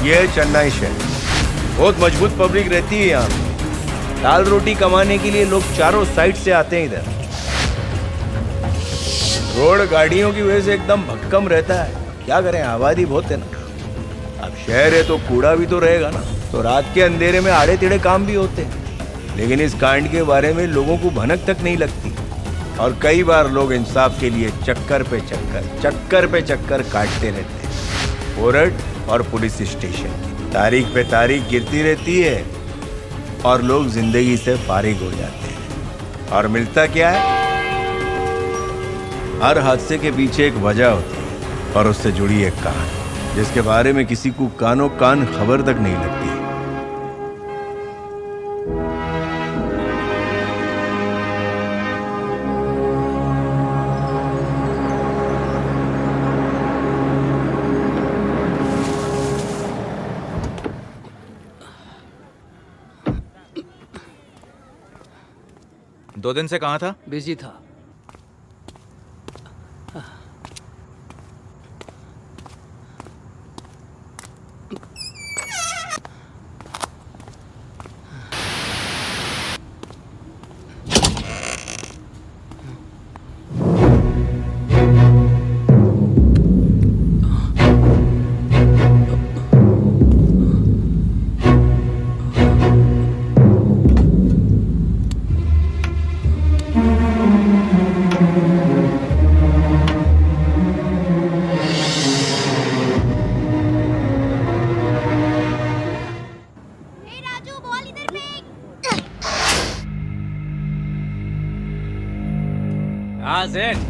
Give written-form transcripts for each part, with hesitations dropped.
ये है चेन्नई शहर, बहुत मजबूत पब्लिक रहती है यहाँ पे। दाल रोटी कमाने के लिए लोग चारों साइड से आते हैं इधर। रोड गाड़ियों की वजह से एकदम भक्कम रहता है, क्या करें, आबादी बहुत है ना। अब शहर है तो कूड़ा भी तो रहेगा ना, तो रात के अंधेरे में आड़े टेढ़े काम भी होते हैं। लेकिन इस कांड के बारे में लोगों को भनक तक नहीं लगती, और कई बार लोग इंसाफ के लिए चक्कर पे चक्कर काटते रहते हैं। कोर्ट और पुलिस स्टेशन की तारीख पे तारीख गिरती रहती है और लोग जिंदगी से फारिग हो जाते हैं। और मिलता क्या है? हर हादसे के पीछे एक वजह होती है और उससे जुड़ी एक कहानी, जिसके बारे में किसी को कानों कान खबर तक नहीं लगती। दो दिन से कहाँ था? बिजी था।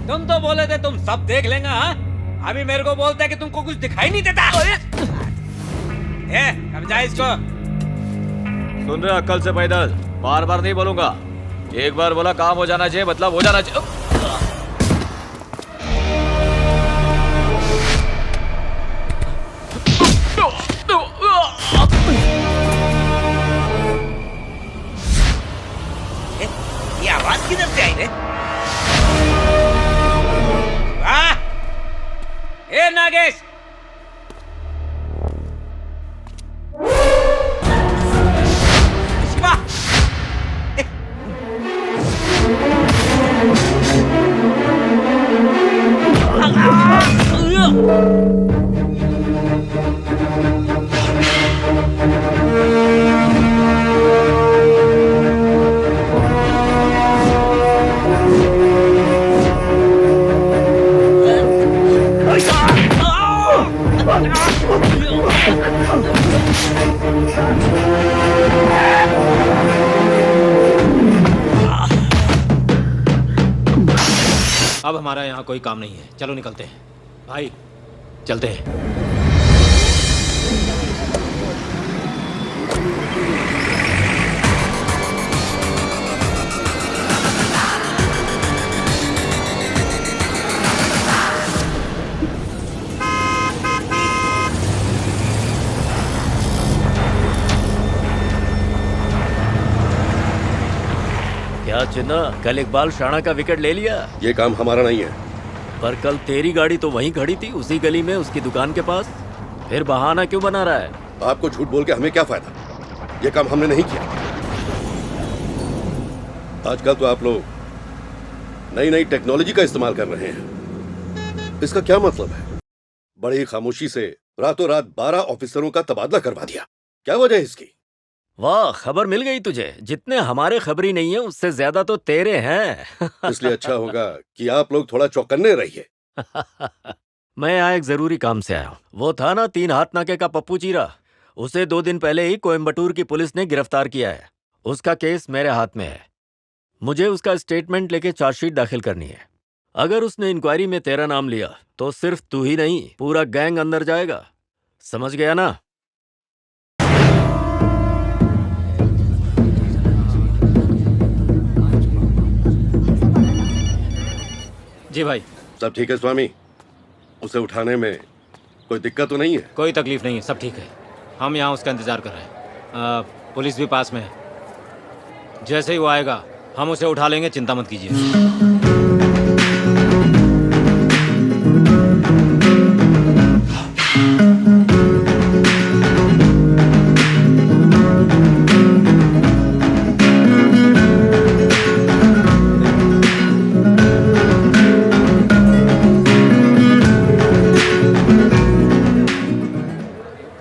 तुम तो बोले थे तुम सब देख लेंगे, हाँ? अभी मेरे को बोलता है कि तुमको कुछ दिखाई नहीं देता। समझा इसको? सुन रहे, अक्ल से पैदल, बार बार नहीं बोलूंगा। एक बार बोला काम हो जाना चाहिए, मतलब हो जाना चाहिए। ये आवाज किधर से आई रे? ए नागेश, शिवा, अब हमारा यहाँ कोई काम नहीं है, चलो निकलते हैं भाई, चलते हैं। क्या चिन्ना, कल इकबाल शाना का विकेट ले लिया? ये काम हमारा नहीं है। पर कल तेरी गाड़ी तो वहीं खड़ी थी, उसी गली में, उसकी दुकान के पास। फिर बहाना क्यों बना रहा है? आपको झूठ बोल के हमें क्या फायदा? ये काम हमने नहीं किया। आजकल तो आप लोग नई नई टेक्नोलॉजी का इस्तेमाल कर रहे हैं। इसका क्या मतलब है? बड़ी खामोशी से रातों रात 12 ऑफिसरों का तबादला करवा दिया, क्या वजह है इसकी? वाह, खबर मिल गई तुझे। जितने हमारे खबरी नहीं है, उससे ज्यादा तो तेरे हैं। इसलिए अच्छा होगा कि आप लोग थोड़ा चौकन्ने रहिए। मैं यहाँ एक जरूरी काम से आया हूँ। वो था ना 3 हाथ नाके का पप्पू चीरा, उसे 2 दिन पहले ही कोयम्बटूर की पुलिस ने गिरफ्तार किया है। उसका केस मेरे हाथ में है। मुझे उसका स्टेटमेंट लेके चार्जशीट दाखिल करनी है। अगर उसने इंक्वायरी में तेरा नाम लिया तो सिर्फ तू ही नहीं, पूरा गैंग अंदर जाएगा। समझ गया ना? जी भाई। सब ठीक है स्वामी? उसे उठाने में कोई दिक्कत तो नहीं है? कोई तकलीफ नहीं है, सब ठीक है। हम यहाँ उसका इंतज़ार कर रहे हैं। पुलिस भी पास में है। जैसे ही वो आएगा हम उसे उठा लेंगे, चिंता मत कीजिए।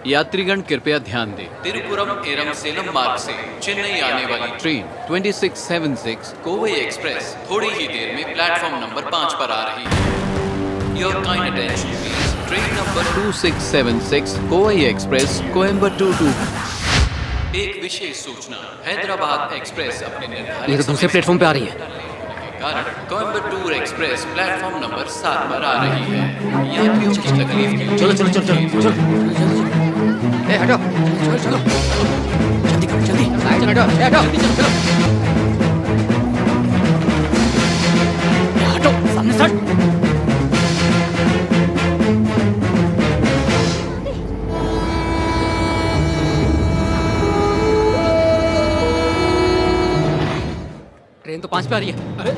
यात्रीगण कृपया ध्यान दें। तिरुपुरम एवं सेलम मार्ग से चेन्नई आने वाली ट्रेन 2676 कोवई एक्सप्रेस थोड़ी ही देर में प्लेटफॉर्म नंबर 5 पर आ रही है। Your kind attention please. Train number 2676 Kovai express Coimbatore to. एक विशेष सूचना, हैदराबाद एक्सप्रेस अपने निर्धारित ये तो दूसरे प्लेटफॉर्म पे आ रही है। के कारण कोयम्बटूर एक्सप्रेस प्लेटफॉर्म नंबर 7 पर आ रही है। यात्रियों की तकलीफ के लिए चलो चलो चलो चलो चलो। ए हटो, चलो चलो, जल्दी करो, जल्दी साइड हटो, हटो, जल्दी चलो चलो, हटो सामने से हट। ट्रेन तो 5 पे आ रही है। अरे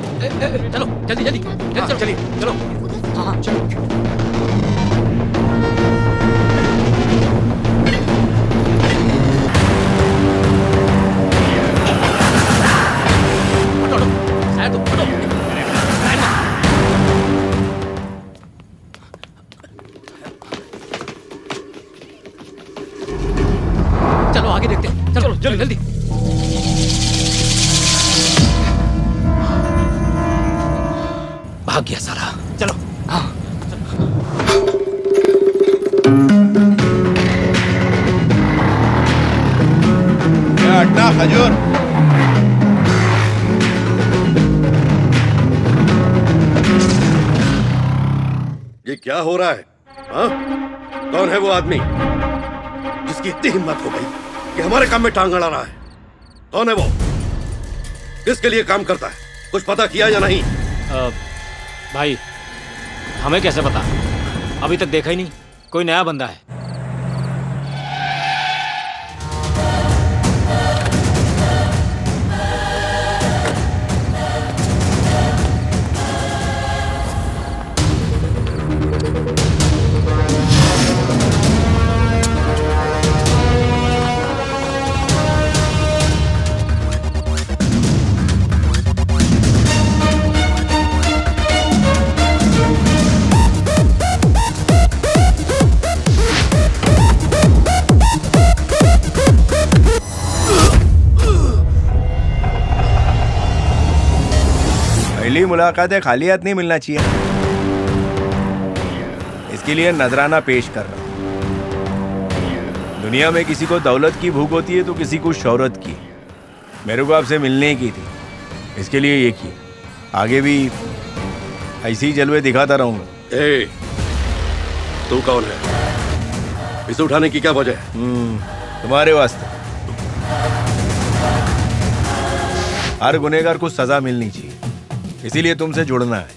चलो जल्दी जल्दी जल्दी चलो, चलिए चलो। हाँ हाँ चलो। चलो आगे देखते हैं, चलो जल्दी जल्दी। भाग गया साला, चलो। हाँ अड्डा खजूर। ये क्या हो रहा है? हाँ? कौन है वो आदमी जिसकी इतनी हिम्मत हो गई कि हमारे काम में टांग अड़ा रहा है? कौन है वो? किसके लिए काम करता है? कुछ पता किया या नहीं? भाई हमें कैसे पता, अभी तक देखा ही नहीं। कोई नया बंदा है। पहली मुलाकात है, खाली हाथ नहीं मिलना चाहिए। इसके लिए नजराना पेश कर रहा हूं। दुनिया में किसी को दौलत की भूख होती है तो किसी को शौहरत की। मेरे को आपसे मिलने की थी, इसके लिए ये की। आगे भी ऐसे ही जलवे दिखाता रहूंगा। ए, तू कौन है? इसे उठाने की क्या वजह है? तुम्हारे वास्ते। हर गुनहगार को सजा मिलनी चाहिए, इसीलिए तुमसे जुड़ना है।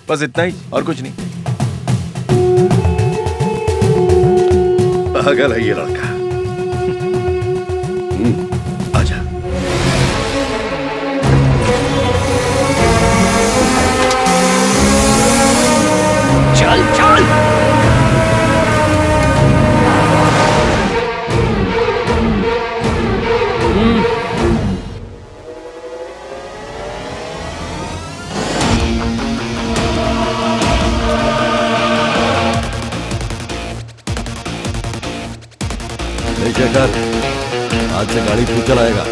बस इतना ही और कुछ नहीं। पागल है ये लड़का। आजा। चल चल। शेखर, आज से गाड़ी तू चलाएगा।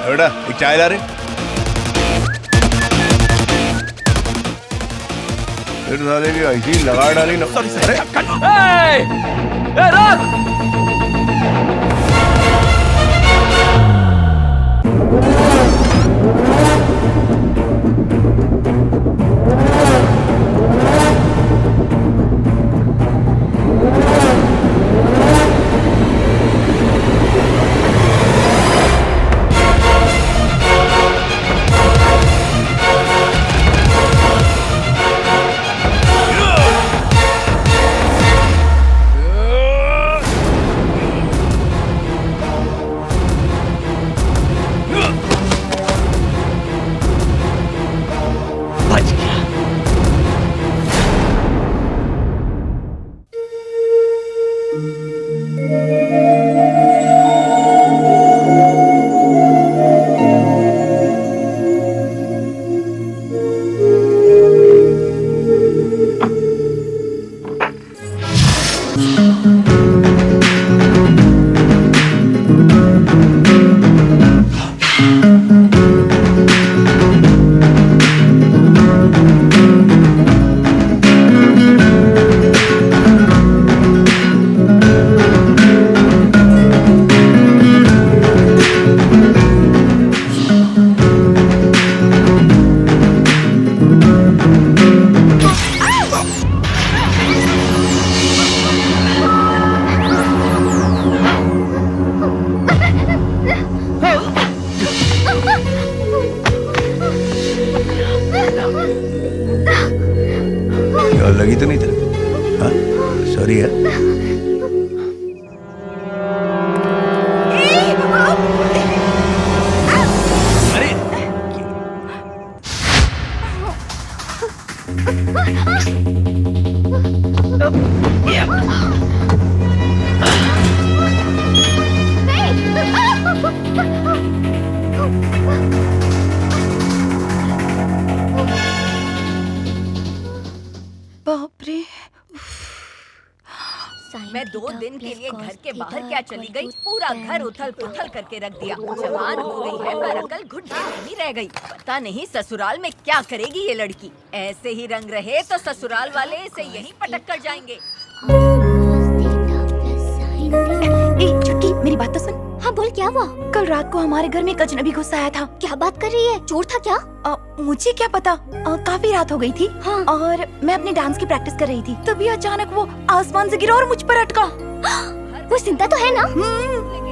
बेटा एक चाय ला रहे। फिर साले की ऐसी लगा डाली ना। अरे रोक। 2 दिन के लिए घर के बाहर क्या चली गई, पूरा घर उथल पुथल करके रख दिया। जवान हो गई है पर अकल घुटने में ही रह गई। पता नहीं ससुराल में क्या करेगी ये लड़की। ऐसे ही रंग रहे तो ससुराल वाले इसे यहीं पटक कर जाएंगे। छुटकी, मेरी बात तो सुन। हाँ बोल, क्या हुआ? कल रात को हमारे घर में एक अजनबी घुस आया था। क्या बात कर रही है? चोर था क्या? मुझे क्या पता। काफी रात हो गई थी। हाँ। और मैं अपने डांस की प्रैक्टिस कर रही थी, तभी अचानक वो आसमान से गिरा और मुझ पर अटका। वो जिंदा तो है ना?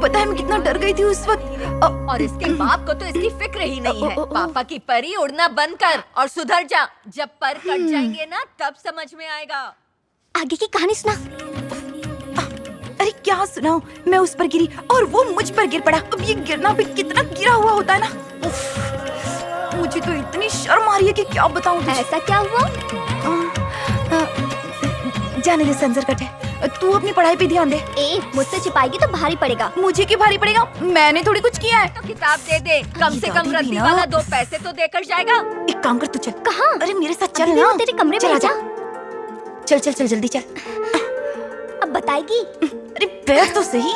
पता है मैं कितना डर गई थी उस वक्त। और इसके बाप को तो इसकी फिक्र ही नहीं है। पापा की परी उड़ना बंद कर और सुधर जा। जब पर कट जाएंगे ना तब समझ में आएगा। आगे की कहानी सुना। अरे क्या सुनाऊं, मैं उस पर गिरी और वो मुझ पर गिर पड़ा। अब ये गिरना भी कितना गिरा हुआ होता है ना। मुझे तो इतनी शर्म आ रही है कि क्या बताऊं तुझे। ऐसा क्या हुआ? जाने दे संजर है, तू अपनी पढ़ाई पे ध्यान दे। मुझसे छिपाएगी तो भारी पड़ेगा। मुझे क्यों भारी पड़ेगा, मैंने थोड़ी कुछ किया है। तो किताब दे दे, कम से कम रद्दी वाला 2 पैसे तो देकर जाएगा। एक काम कर, तू चल। कहाँ? अरे मेरे साथ चल ना। तेरे कमरे में जा। चल चल चल जल्दी चल। अब बताएगी? अरे बैठ तो सही।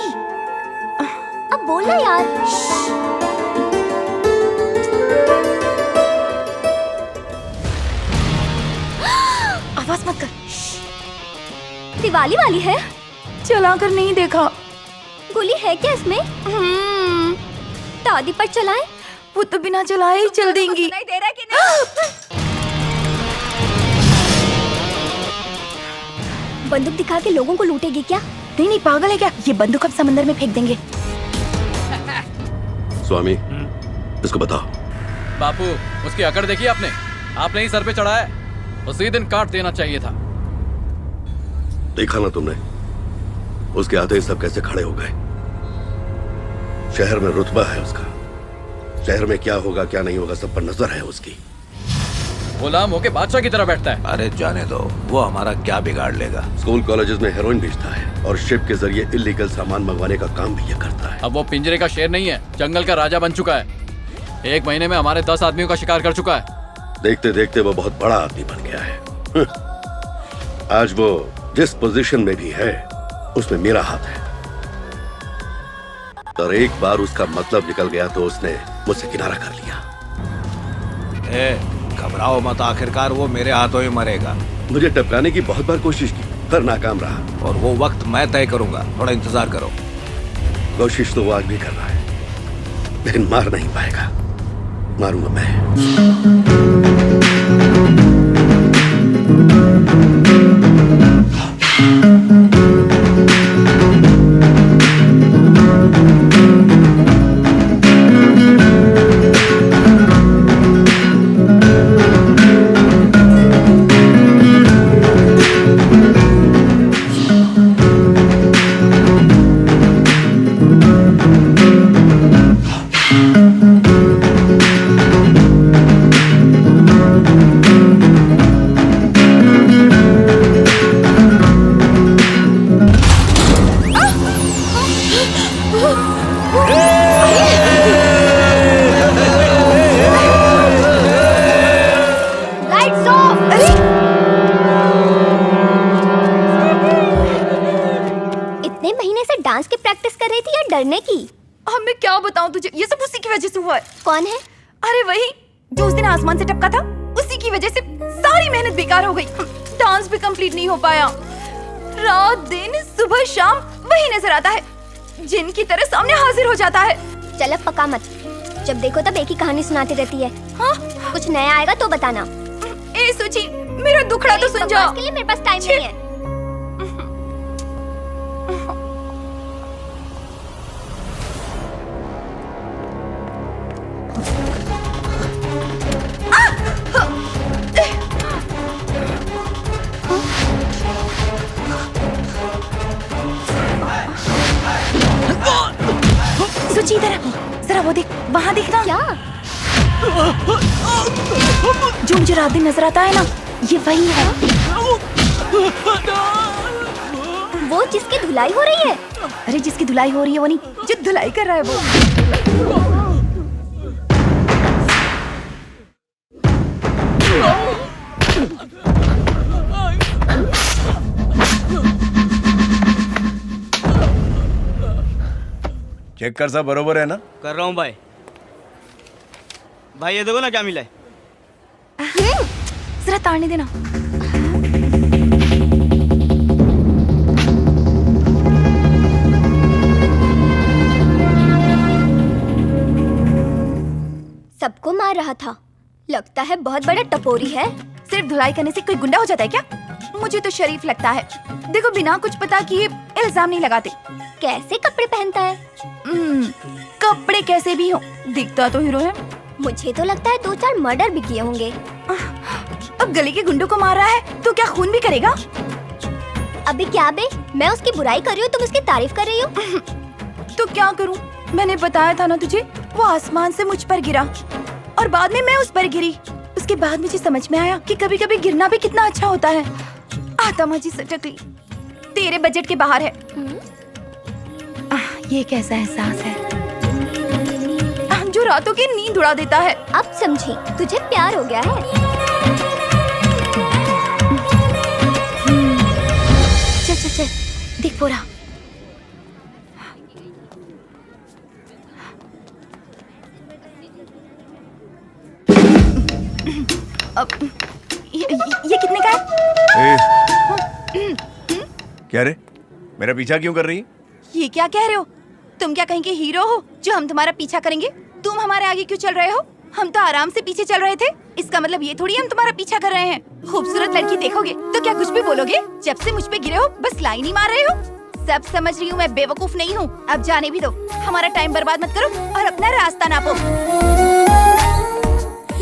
अब बोलना यार। आवाज मत कर। दिवाली वाली है। चला कर नहीं देखा। गोली है क्या इसमें? दादी पर चलाएं? वो तो बिना चलाए ही चल देंगी। नहीं दे रहा कि नहीं? बंदूक दिखा के लोगों को लूटेगी क्या? नहीं नहीं, पागल है क्या? ये बंदूक हम समंदर में फेंक देंगे। स्वामी, इसको बताओ। बापू, उसकी अकड़ देखी आपने ही सर पे चढ़ाया है। उसी दिन काट देना चाहिए था। देखा ना तुमने, उसके आते ही सब कैसे खड़े हो गए। शहर में रुतबा है उसका, शहर में क्या होगा क्या नहीं होगा सब पर नजर है उसकी। गुलाम होके बादशाह की तरह बैठता है। अरे जाने दो, वो हमारा क्या बिगाड़ लेगा। स्कूल कॉलेजेस में हेरोइन बेचता है और शिप के जरिए इलीगल सामान मंगवाने का काम भी ये करता है। अब वो पिंजरे का शेर नहीं है, जंगल का राजा बन चुका है। 1 महीने में हमारे 10 आदमियों का शिकार कर चुका है। देखते देखते वो बहुत बड़ा आदमी बन गया है। आज वो जिस पोजीशन में भी है उसमें मेरा हाथ है। और एक बार उसका मतलब निकल गया तो उसने मुझसे किनारा कर लिया। घबराओ मत, आखिरकार वो मेरे हाथों ही मरेगा। मुझे टपकाने की बहुत बार कोशिश की पर नाकाम रहा। और वो वक्त मैं तय करूंगा, थोड़ा इंतजार करो। कोशिश तो वो आज भी कर रहा है लेकिन मार नहीं पाएगा। मारूंगा मैं। डांस की प्रैक्टिस कर रही थी या डरने की? अब मैं क्या बताऊं तुझे, ये सब उसी की वजह से हुआ है। कौन है? अरे वही जो उस दिन आसमान से टपका था, उसी की वजह से सारी मेहनत बेकार हो गई। डांस भी कंप्लीट नहीं हो पाया। रात दिन सुबह शाम वही नजर आता है, जिन की तरह सामने हाजिर हो जाता है। चल अब पका मत, जब देखो तब एक ही कहानी सुनाती रहती है। हाँ? कुछ नया आएगा तो बताना। ए सुची, मेरा दुखड़ा तो सुन जा। के लिए मेरे पास टाइम नहीं है। सुची इधर जरा, वो देख, वहाँ देखना। क्या? जो मुझे रात दिन नजर आता है ना, ये वही है। वो जिसकी धुलाई हो रही है? अरे जिसकी धुलाई हो रही है वो नहीं, जो धुलाई कर रहा है वो। चेक कर, सब बरोबर है ना? कर रहा हूँ भाई। भाई ये देखो ना क्या मिला है। जरा ताड़ने देना। सबको मार रहा था, लगता है बहुत बड़ा टपोरी है। सिर्फ धुलाई करने से कोई गुंडा हो जाता है क्या? मुझे तो शरीफ लगता है। देखो, बिना कुछ पता किए इल्जाम नहीं लगाते। कैसे कपड़े पहनता है? कपड़े कैसे भी हो, दिखता तो हीरो है। मुझे तो लगता है 2-4 मर्डर भी किए होंगे। अब गली के गुंडों को मार रहा है तो क्या खून भी करेगा? अबे क्या बे, मैं उसकी बुराई कर रही हूँ, तुम उसकी तारीफ कर रही हो। तो क्या करूं? मैंने बताया था ना तुझे, वो आसमान से मुझ पर गिरा और बाद में मैं उस पर गिरी। उसके बाद मुझे समझ में आया कि कभी कभी गिरना भी कितना अच्छा होता है। आत्मा जी सटक ली, तेरे बजट के बाहर है। ये कैसा एहसास है जो रातों की नींद उड़ा देता है। अब समझी, तुझे प्यार हो गया है। चल चल चल, देख पूरा। अब ये कितने का है? क्या रे, मेरा पीछा क्यों कर रही है? ये क्या कह रहे हो? तुम क्या कहीं के हीरो हो जो हम तुम्हारा पीछा करेंगे? तुम हमारे आगे क्यों चल रहे हो? हम तो आराम से पीछे चल रहे थे। इसका मतलब ये थोड़ी हम तुम्हारा पीछा कर रहे हैं। खूबसूरत लड़की देखोगे तो क्या कुछ भी बोलोगे? जब से मुझ पे गिरे हो बस लाइन ही मार रहे हो। सब समझ रही हूँ, मैं बेवकूफ नहीं हूँ। अब जाने भी दो, हमारा टाइम बर्बाद मत करो और अपना रास्ता नापो।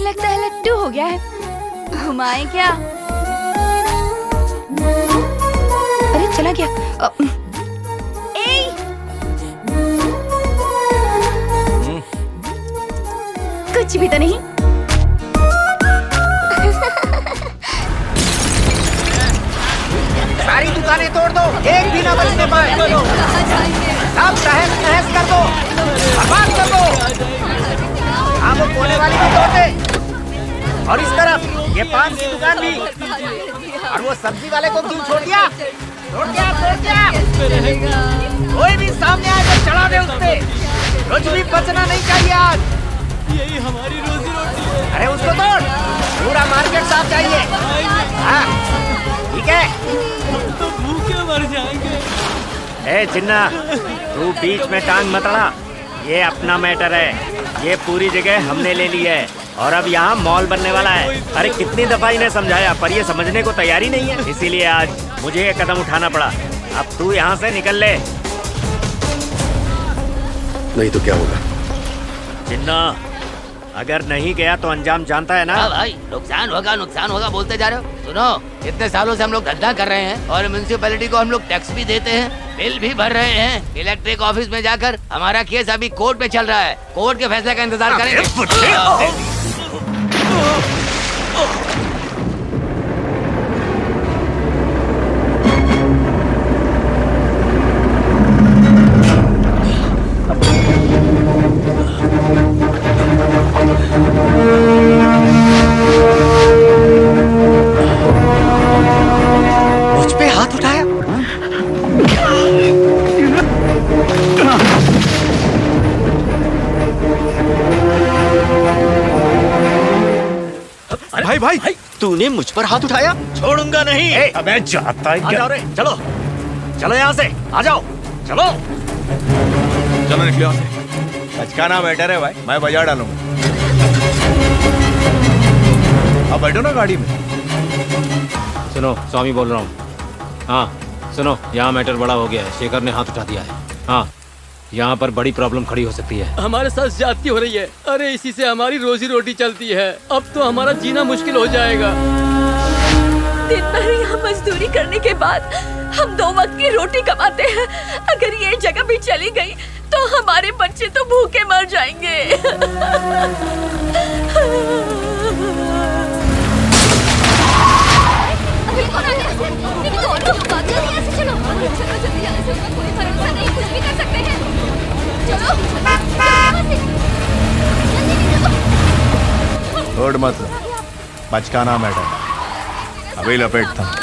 लगता है लट्टू हो गया है। घुमाए क्या? अरे चला गया। कुछ भी तो नहीं। सारी दुकानें तोड़ दो, एक भी ना बचने पाए। सब तहस नहस कर दो, बर्बाद कर दो। हाँ, वो कोने वाली भी तोड़ दे। और इस तरफ ये पान की दुकान भी। और वो सब्जी वाले को क्यों छोड़ दिया? छोड़ दिया, छोड़ दिया। कोई भी सामने आए तो चढ़ा दे उस पे। कुछ भी बचना नहीं चाहिए आज। यही हमारी रोजी रोटी है। अरे उसको तोड़, पूरा मार्केट साफ चाहिए। हाँ, ठीक है। हम तो भूखे मर जाएंगे। ए चिन्ना, तू बीच में टांग मत अड़ा। ये अपना मैटर है। ये पूरी जगह हमने ले ली है और अब यहाँ मॉल बनने वाला है। अरे कितनी दफा इन्हें समझाया पर ये समझने को तैयारी नहीं है। इसीलिए आज मुझे ये कदम उठाना पड़ा। अब तू यहाँ से निकल ले। नहीं तो क्या होगा? चिन्ना, अगर नहीं गया तो अंजाम जानता है ना? हाँ भाई, नुकसान होगा बोलते जा रहे हो। सुनो, इतने सालों से हम लोग धंधा कर रहे हैं और म्युनिसिपैलिटी को हम लोग टैक्स भी देते हैं, बिल भी भर रहे हैं। इलेक्ट्रिक ऑफिस में जाकर हमारा केस अभी कोर्ट में चल रहा है। कोर्ट के फैसले का इंतजार करेंगे। मुझ पे हाथ उठाया। भाई भाई, तूने मुझ पर हाथ उठाया? छोड़ूंगा नहीं। अबे जाता है क्या? चलो चलो यहाँ से, आ जाओ, चलो चलो निकलो यहाँ से। बचकाना बेटर है भाई, मैं बजा डालूंगा। अब बैठो ना गाड़ी में। सुनो, स्वामी बोल रहा हूँ। हाँ सुनो, यहाँ मैटर बड़ा हो गया है। शेखर ने हाथ उठा दिया है। हाँ, यहाँ पर बड़ी प्रॉब्लम खड़ी हो सकती है। हमारे साथ ज्यादती हो रही है। अरे इसी से हमारी रोजी रोटी चलती है। अब तो हमारा जीना मुश्किल हो जाएगा। दिन भर यहाँ मजदूरी करने के बाद हम 2 वक्त की रोटी कमाते हैं। अगर ये जगह भी चली गई तो हमारे बच्चे तो भूखे मर जाएंगे। छोड़ मत, बचकाना मैडम, अभी लपेटता हूं।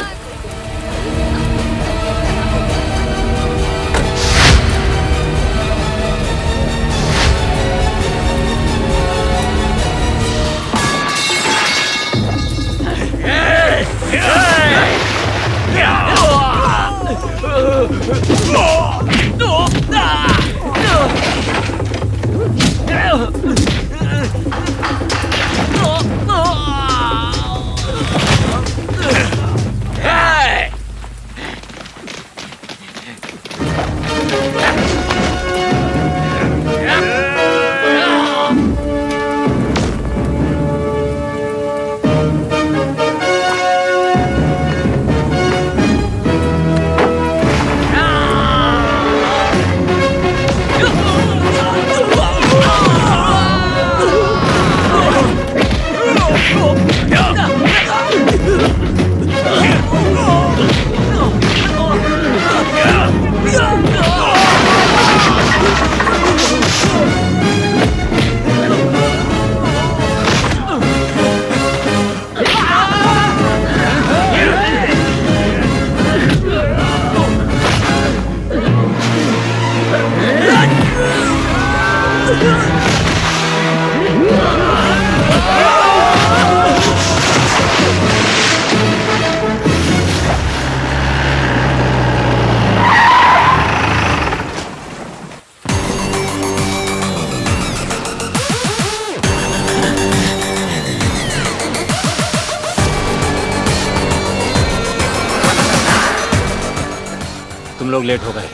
तुम लोग लेट हो गए।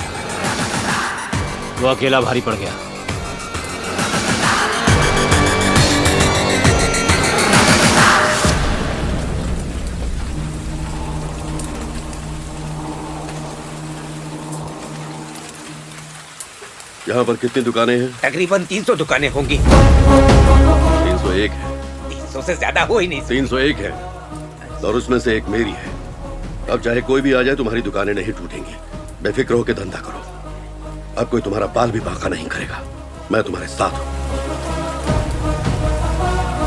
वो अकेला भारी पड़ गया। यहाँ पर कितनी दुकानें हैं? तकरीबन 300 दुकानें होंगी। 301 है। 300 से ज्यादा हो ही नहीं सकती। 301 है और उसमें से एक मेरी है। अब चाहे कोई भी आ जाए तुम्हारी दुकानें नहीं टूटेंगी। बेफिक्र होकर धंधा करो। अब कोई तुम्हारा बाल भी बांका नहीं करेगा। मैं तुम्हारे साथ हूं।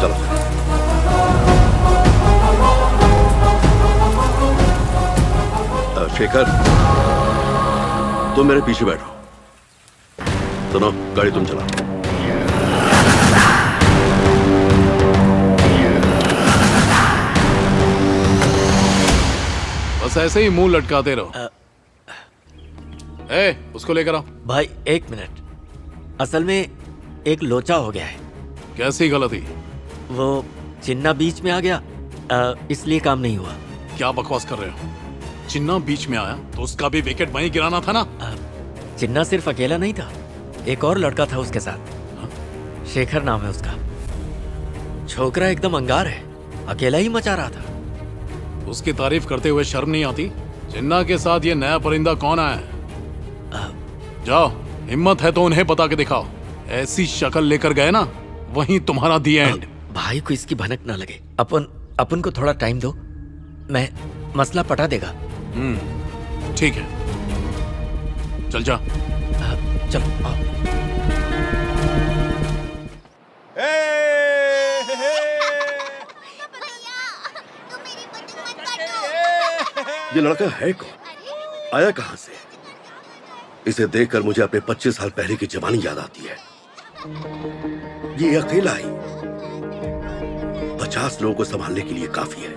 चलो शेखर, तुम मेरे पीछे बैठो। सुनो, गाड़ी तुम चलाओ। बस ऐसे ही मुंह लटकाते रहो। उसको लेकर आओ। भाई एक मिनट, असल में एक लोचा हो गया है। कैसी गलती? वो चिन्ना बीच में आ गया, इसलिए काम नहीं हुआ। क्या बकवास कर रहे हो? चिन्ना बीच में आया तो उसका भी विकेट वहीं गिराना था ना। चिन्ना सिर्फ अकेला नहीं था, एक और लड़का था उसके साथ। शेखर नाम है उसका। छोकरा एकदम अंगार है, अकेला ही मचा रहा था। उसकी तारीफ करते हुए शर्म नहीं आती? चिन्ना के साथ ये नया परिंदा कौन आया है? जाओ, हिम्मत है तो उन्हें बता के दिखाओ। ऐसी शक्ल लेकर गए ना, वहीं तुम्हारा दी एंड। भाई को इसकी भनक ना लगे। अपन को थोड़ा टाइम दो, मैं मसला पटा देगा। ठीक है, चल जा। चलो आओ। ये लड़का है कौन? आया कहां से? इसे देखकर मुझे अपने 25 साल पहले की जवानी याद आती है। ये अकेला ही 50 लोगों को संभालने के लिए काफी है।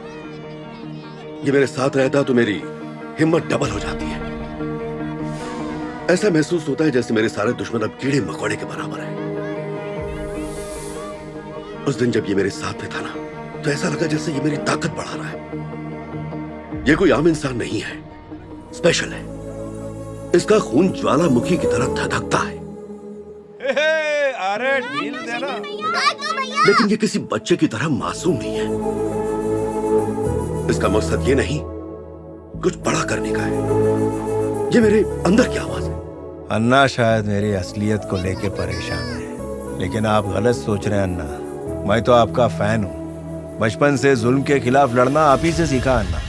ये मेरे साथ रहता तो मेरी हिम्मत डबल हो जाती है। ऐसा महसूस होता है जैसे मेरे सारे दुश्मन अब कीड़े मकोड़े के बराबर हैं। उस दिन जब ये मेरे साथ में था ना, तो ऐसा लगा जैसे ये मेरी ताकत बढ़ा रहा है। ये कोई आम इंसान नहीं है, स्पेशल है। इसका खून ज्वालामुखी की तरह धधकता है। अरे ढील देना। लेकिन ये किसी बच्चे की तरह मासूम नहीं है। इसका मकसद ये नहीं, कुछ बड़ा करने का है। ये मेरे अंदर की आवाज है। अन्ना शायद मेरी असलियत को लेके परेशान है, लेकिन आप गलत सोच रहे हैं अन्ना। मैं तो आपका फैन हूँ। बचपन से जुल्म के खिलाफ लड़ना आप ही से सीखा अन्ना।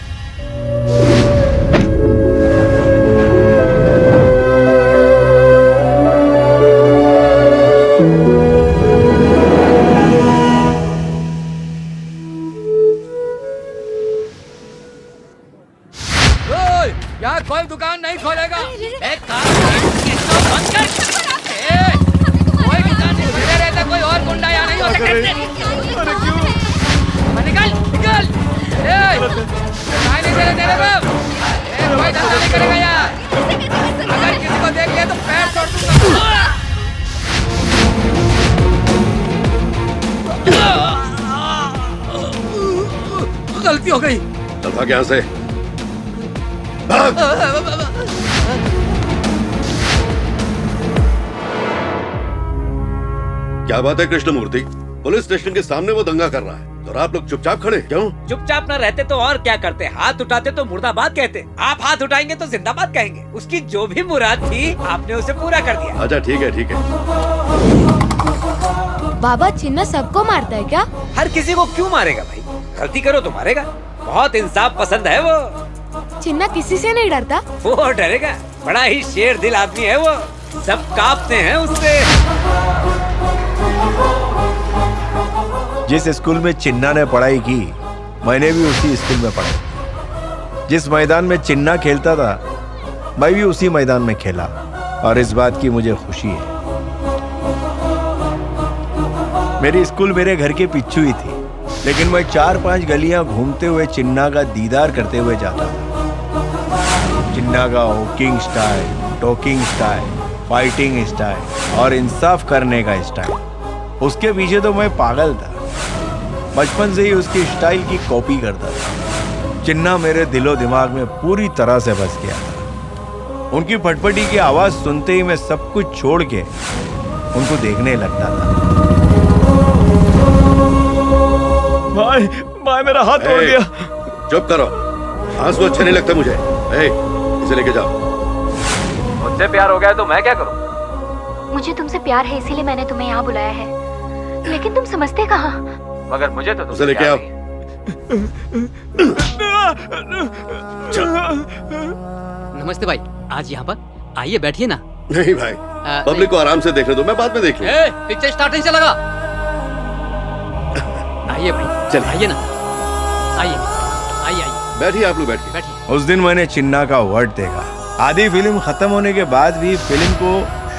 यहाँ कोई दुकान नहीं खोलेगा। एक काम बंद कर। कोई दुकान नहीं खुले रहता, कोई और गुंडा यहाँ नहीं हो सकता। निकल निकल। नहीं तेरे तेरे बाप। कोई धंधा नहीं करेगा यहाँ। अगर किसी को देख लिया तो पैर तोड़ दूंगा। गलती हो गई। चल भाग यहाँ से। क्या बात है कृष्णमूर्ति? पुलिस स्टेशन के सामने वो दंगा कर रहा है और आप लोग चुपचाप खड़े क्यों? चुपचाप न रहते तो और क्या करते? हाथ उठाते तो मुर्दाबाद कहते। आप हाथ उठाएंगे तो जिंदाबाद कहेंगे। उसकी जो भी मुराद थी आपने उसे पूरा कर दिया। अच्छा ठीक है ठीक है। बाबा, चिन्ना सबको मारता है क्या? हर किसी को क्यों मारेगा भाई? गलती करो तो मारेगा। बहुत इंसाफ पसंद है वो। चिन्ना किसी से नहीं डरता? वो डरेगा? बड़ा ही शेर दिल आदमी है वो। सब कांपते हैं उससे। जिस स्कूल में चिन्ना ने पढ़ाई की, मैंने भी उसी स्कूल में पढ़ा। जिस मैदान में चिन्ना खेलता था, मैं भी उसी मैदान में खेला, और इस बात की मुझे खुशी है। मेरी स्कूल मेरे घर के पीछू ही थी, लेकिन मैं 4-5 गलियां घूमते हुए चिन्ना का दीदार करते हुए जाता था। चिन्ना का walking style, talking style, fighting style और इंसाफ करने का स्टाइल, उसके पीछे तो मैं पागल था। बचपन से ही उसकी स्टाइल की कॉपी करता था। चिन्ना मेरे दिलो दिमाग में पूरी तरह से बस गया था। उनकी फटफटी की आवाज सुनते ही मैं सब कुछ छोड़ के उनको देखने लगता था। भाई मेरा हाथ तोड़ दिया। चुप करो, आंसू अच्छे नहीं लगते मुझे। इसे लेके जाओ। मुझसे प्यार हो गया तो मैं क्या करूं? मुझे तुमसे प्यार है, इसीलिए मैंने तुम्हें यहाँ बुलाया है, लेकिन तुम समझते कहाँ? मगर मुझे तो उसे लेके आओ। नमस्ते भाई, आज यहाँ पर आइए, बैठिए ना। नहीं भाई, पब्लिक को आराम से देखने दो, मैं बाद में देख लूंगा। पिक्चर स्टार्ट नहीं चलेगा। आइए भाई, चल आइए ना, आइए आइए आइए, बैठिए आप लोग, बैठिए बैठिए। उस दिन मैंने चिन्ना का वर्ड देखा। आधी फिल्म खत्म होने के बाद भी फिल्म को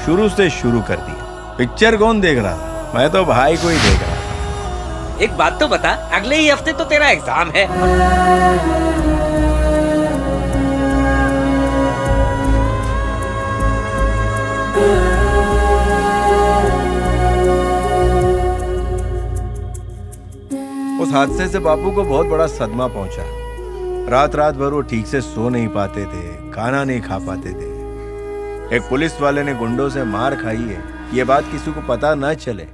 शुरू से शुरू कर दिया। पिक्चर कौन देख रहा था? मैं तो भाई को ही देख रहा था। एक बात तो बता, अगले ही हफ्ते तो तेरा एग्जाम है। उस हादसे से बापू को बहुत बड़ा सदमा पहुंचा। रात रात भर वो ठीक से सो नहीं पाते थे, खाना नहीं खा पाते थे। एक पुलिस वाले ने गुंडों से मार खाई है, ये बात किसी को पता न चले,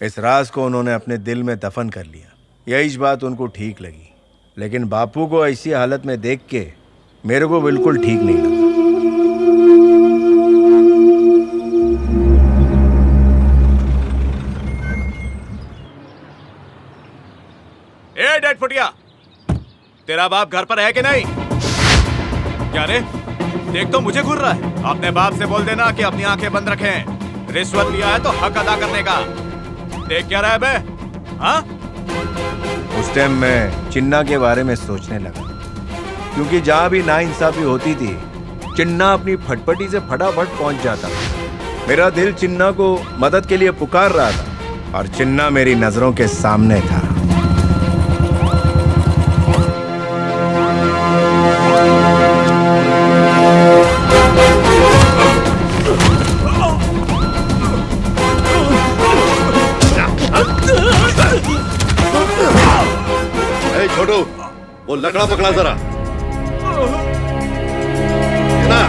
इस राज को उन्होंने अपने दिल में दफन कर लिया। यही बात उनको ठीक लगी, लेकिन बापू को ऐसी हालत में देख के मेरे को बिल्कुल ठीक नहीं लगा। ए डेड फुटिया, तेरा बाप घर पर है कि नहीं? क्या रे, देख तो मुझे घूर रहा है। अपने बाप से बोल देना कि अपनी आंखें बंद रखें। रिश्वत लिया है तो हक अदा करने का। देख क्या रहा है बे? हाँ? उस टाइम मैं चिन्ना के बारे में सोचने लगा, क्योंकि जहां भी नाइंसाफी होती थी, चिन्ना अपनी फटफटी से फटाफट पहुंच जाता। मेरा दिल चिन्ना को मदद के लिए पुकार रहा था और चिन्ना मेरी नजरों के सामने था। छोटू, वो लकड़ा पकड़ा जरा। ना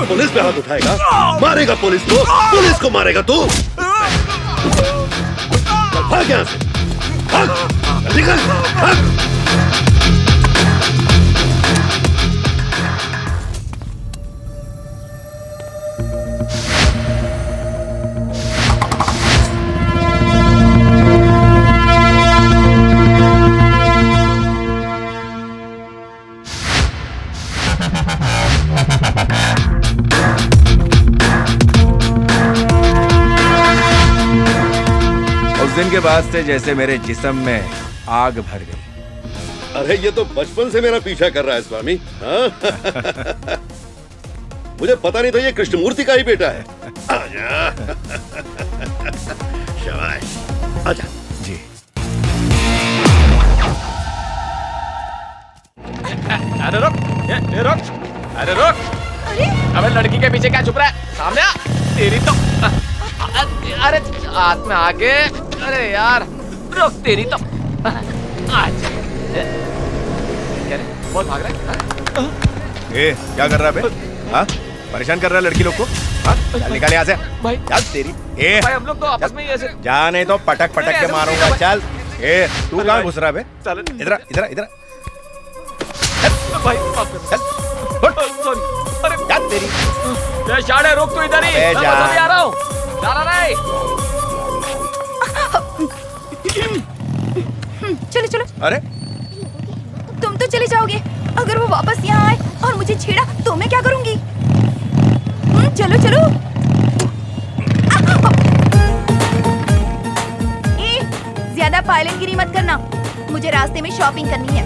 पुलिस पे हाथ उठाएगा? मारेगा पुलिस को मारेगा तू? भाग यहाँ से, भाग, निकल, भाग। दिन के बाद से जैसे मेरे जिस्म में आग भर गई। अरे ये तो बचपन से मेरा पीछा कर रहा है स्वामी। हाँ? मुझे पता नहीं था ये कृष्णमूर्ति का ही बेटा है। आजा। शाबाश, आजा। जी। अरे रुक, ये रुक, अरे रुक। अबे लड़की के पीछे क्या छुप रहा है? सामने आ, तेरी तो अरे हाथ में आगे। अरे यार रुक, तेरी तो आजा। क्या रे, बहुत भाग रहा है? ए, क्या कर रहा है बे? हाँ? परेशान कर रहा है लड़की लोग को? हाँ? चल निकाल यहाँ से। भाई चल तेरी। ए, भाई हम लोग तो आपस में ही ऐसे। जा नहीं तो पटक पटक के मारूंगा। चल। ए, तू कहाँ घुस रहा है बे? चल इधर इधर इधर। भाई सॉरी। अरे चल तेरी। ये शाड़े रुक, तू इधर ही। अबे जा। मैं आ रहा हूँ। जा रहा नहीं। चलो चलो। अरे तुम तो चले जाओगे, अगर वो वापस यहाँ आए और मुझे छेड़ा तो मैं क्या करूंगी? चलो चलो। रास्ते में शॉपिंग करनी है।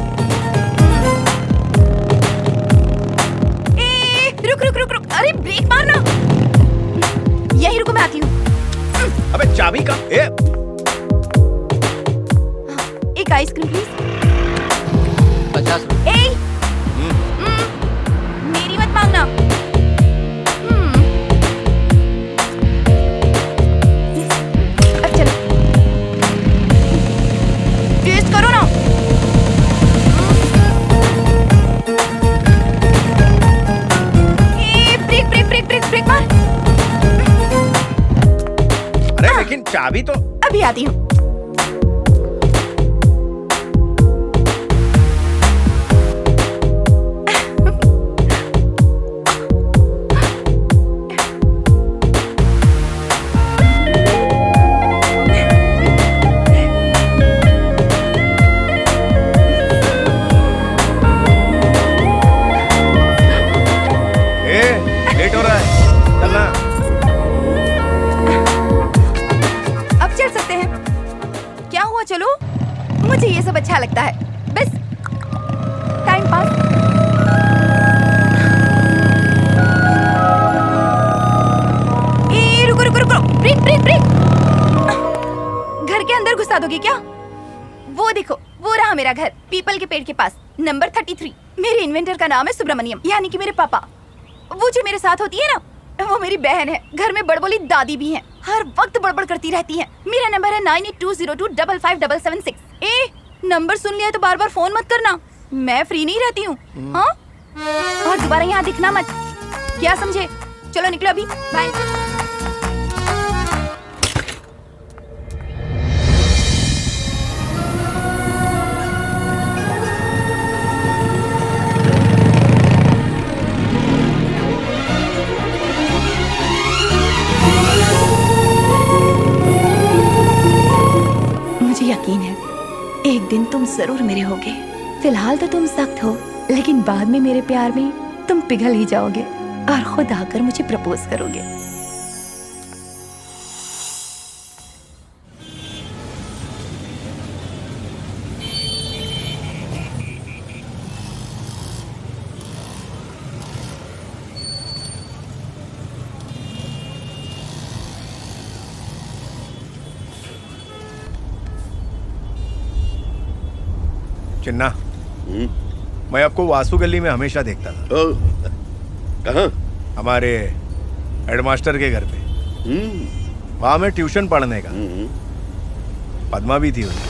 रुक रुक रुक रुक, अरे ब्रेक मारना। यही रुको, मैं आती हूँ। अबे चाबी का एक आइसक्रीम प्लीज। 50 रुपए। ए मेरी मत मांगना। अब चलो टेस्ट करो ना। Break break break break break मार। अरे लेकिन चाबी तो अभी आती हूँ। लेट हो रहा है, चलना। अब चल सकते हैं। क्या हुआ, चलो। मुझे ये सब अच्छा लगता है, बस टाइम पास। रुको रुको रुको, ब्रेक ब्रेक ब्रेक। घर के अंदर घुसा दोगे क्या? वो देखो, वो रहा मेरा घर, पीपल के पेड़ के पास, नंबर 33। मेरे इन्वेंटर का नाम है सुब्रमण्यम, यानी कि मेरे पापा। वो जो मेरे साथ होती है ना, वो मेरी बहन है। घर में बड़बोली दादी भी है, हर वक्त बड़बड़ करती रहती है। मेरा नंबर है 9820255776। नंबर सुन लिया तो बार बार फोन मत करना, मैं फ्री नहीं रहती हूँ। हाँ, और दोबारा यहाँ दिखना मत, क्या समझे? चलो निकलो अभी, बाय। यकीन है एक दिन तुम जरूर मेरे होगे। फिलहाल तो तुम सख्त हो, लेकिन बाद में मेरे प्यार में तुम पिघल ही जाओगे और खुद आकर मुझे प्रपोज करोगे। चिन्ना, मैं आपको वासु गली में हमेशा देखता था। कहाँ? हमारे हेडमास्टर के घर पे। वहां मैं ट्यूशन पढ़ने का। पद्मा भी थी उसमें।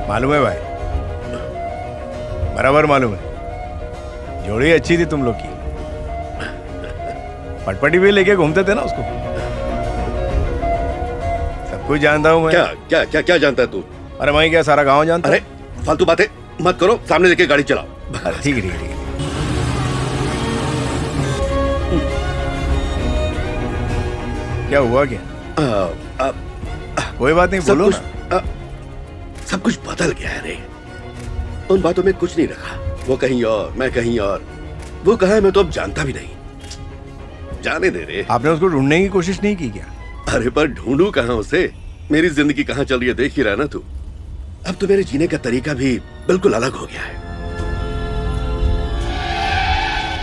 मालूम है भाई, बराबर मालूम है। जोड़ी अच्छी थी तुम लोग की। पटपटी भी लेके घूमते थे ना उसको। सब कुछ जानता हूँ मैं। क्या क्या क्या क्या जानता है तू? अरे मैं क्या सारा गांव जानता? अरे फालतू बातें मत करो, सामने लेके गाड़ी चलाओ। ठीक है ठीक है। क्या हुआ क्या? कोई बात नहीं, बोलो ना। सब कुछ बदल गया है रे। उन बातों में कुछ नहीं रखा। वो कहीं और, मैं कहीं और। वो कहाँ है मैं तो अब जानता भी नहीं। जाने दे रे। आपने उसको ढूंढने की कोशिश नहीं की क्या? अरे पर ढूंढू कहाँ उसे? मेरी जिंदगी कहाँ चल रही है देख ही रहा ना तू। अब तो मेरे जीने का तरीका भी बिल्कुल अलग हो गया है।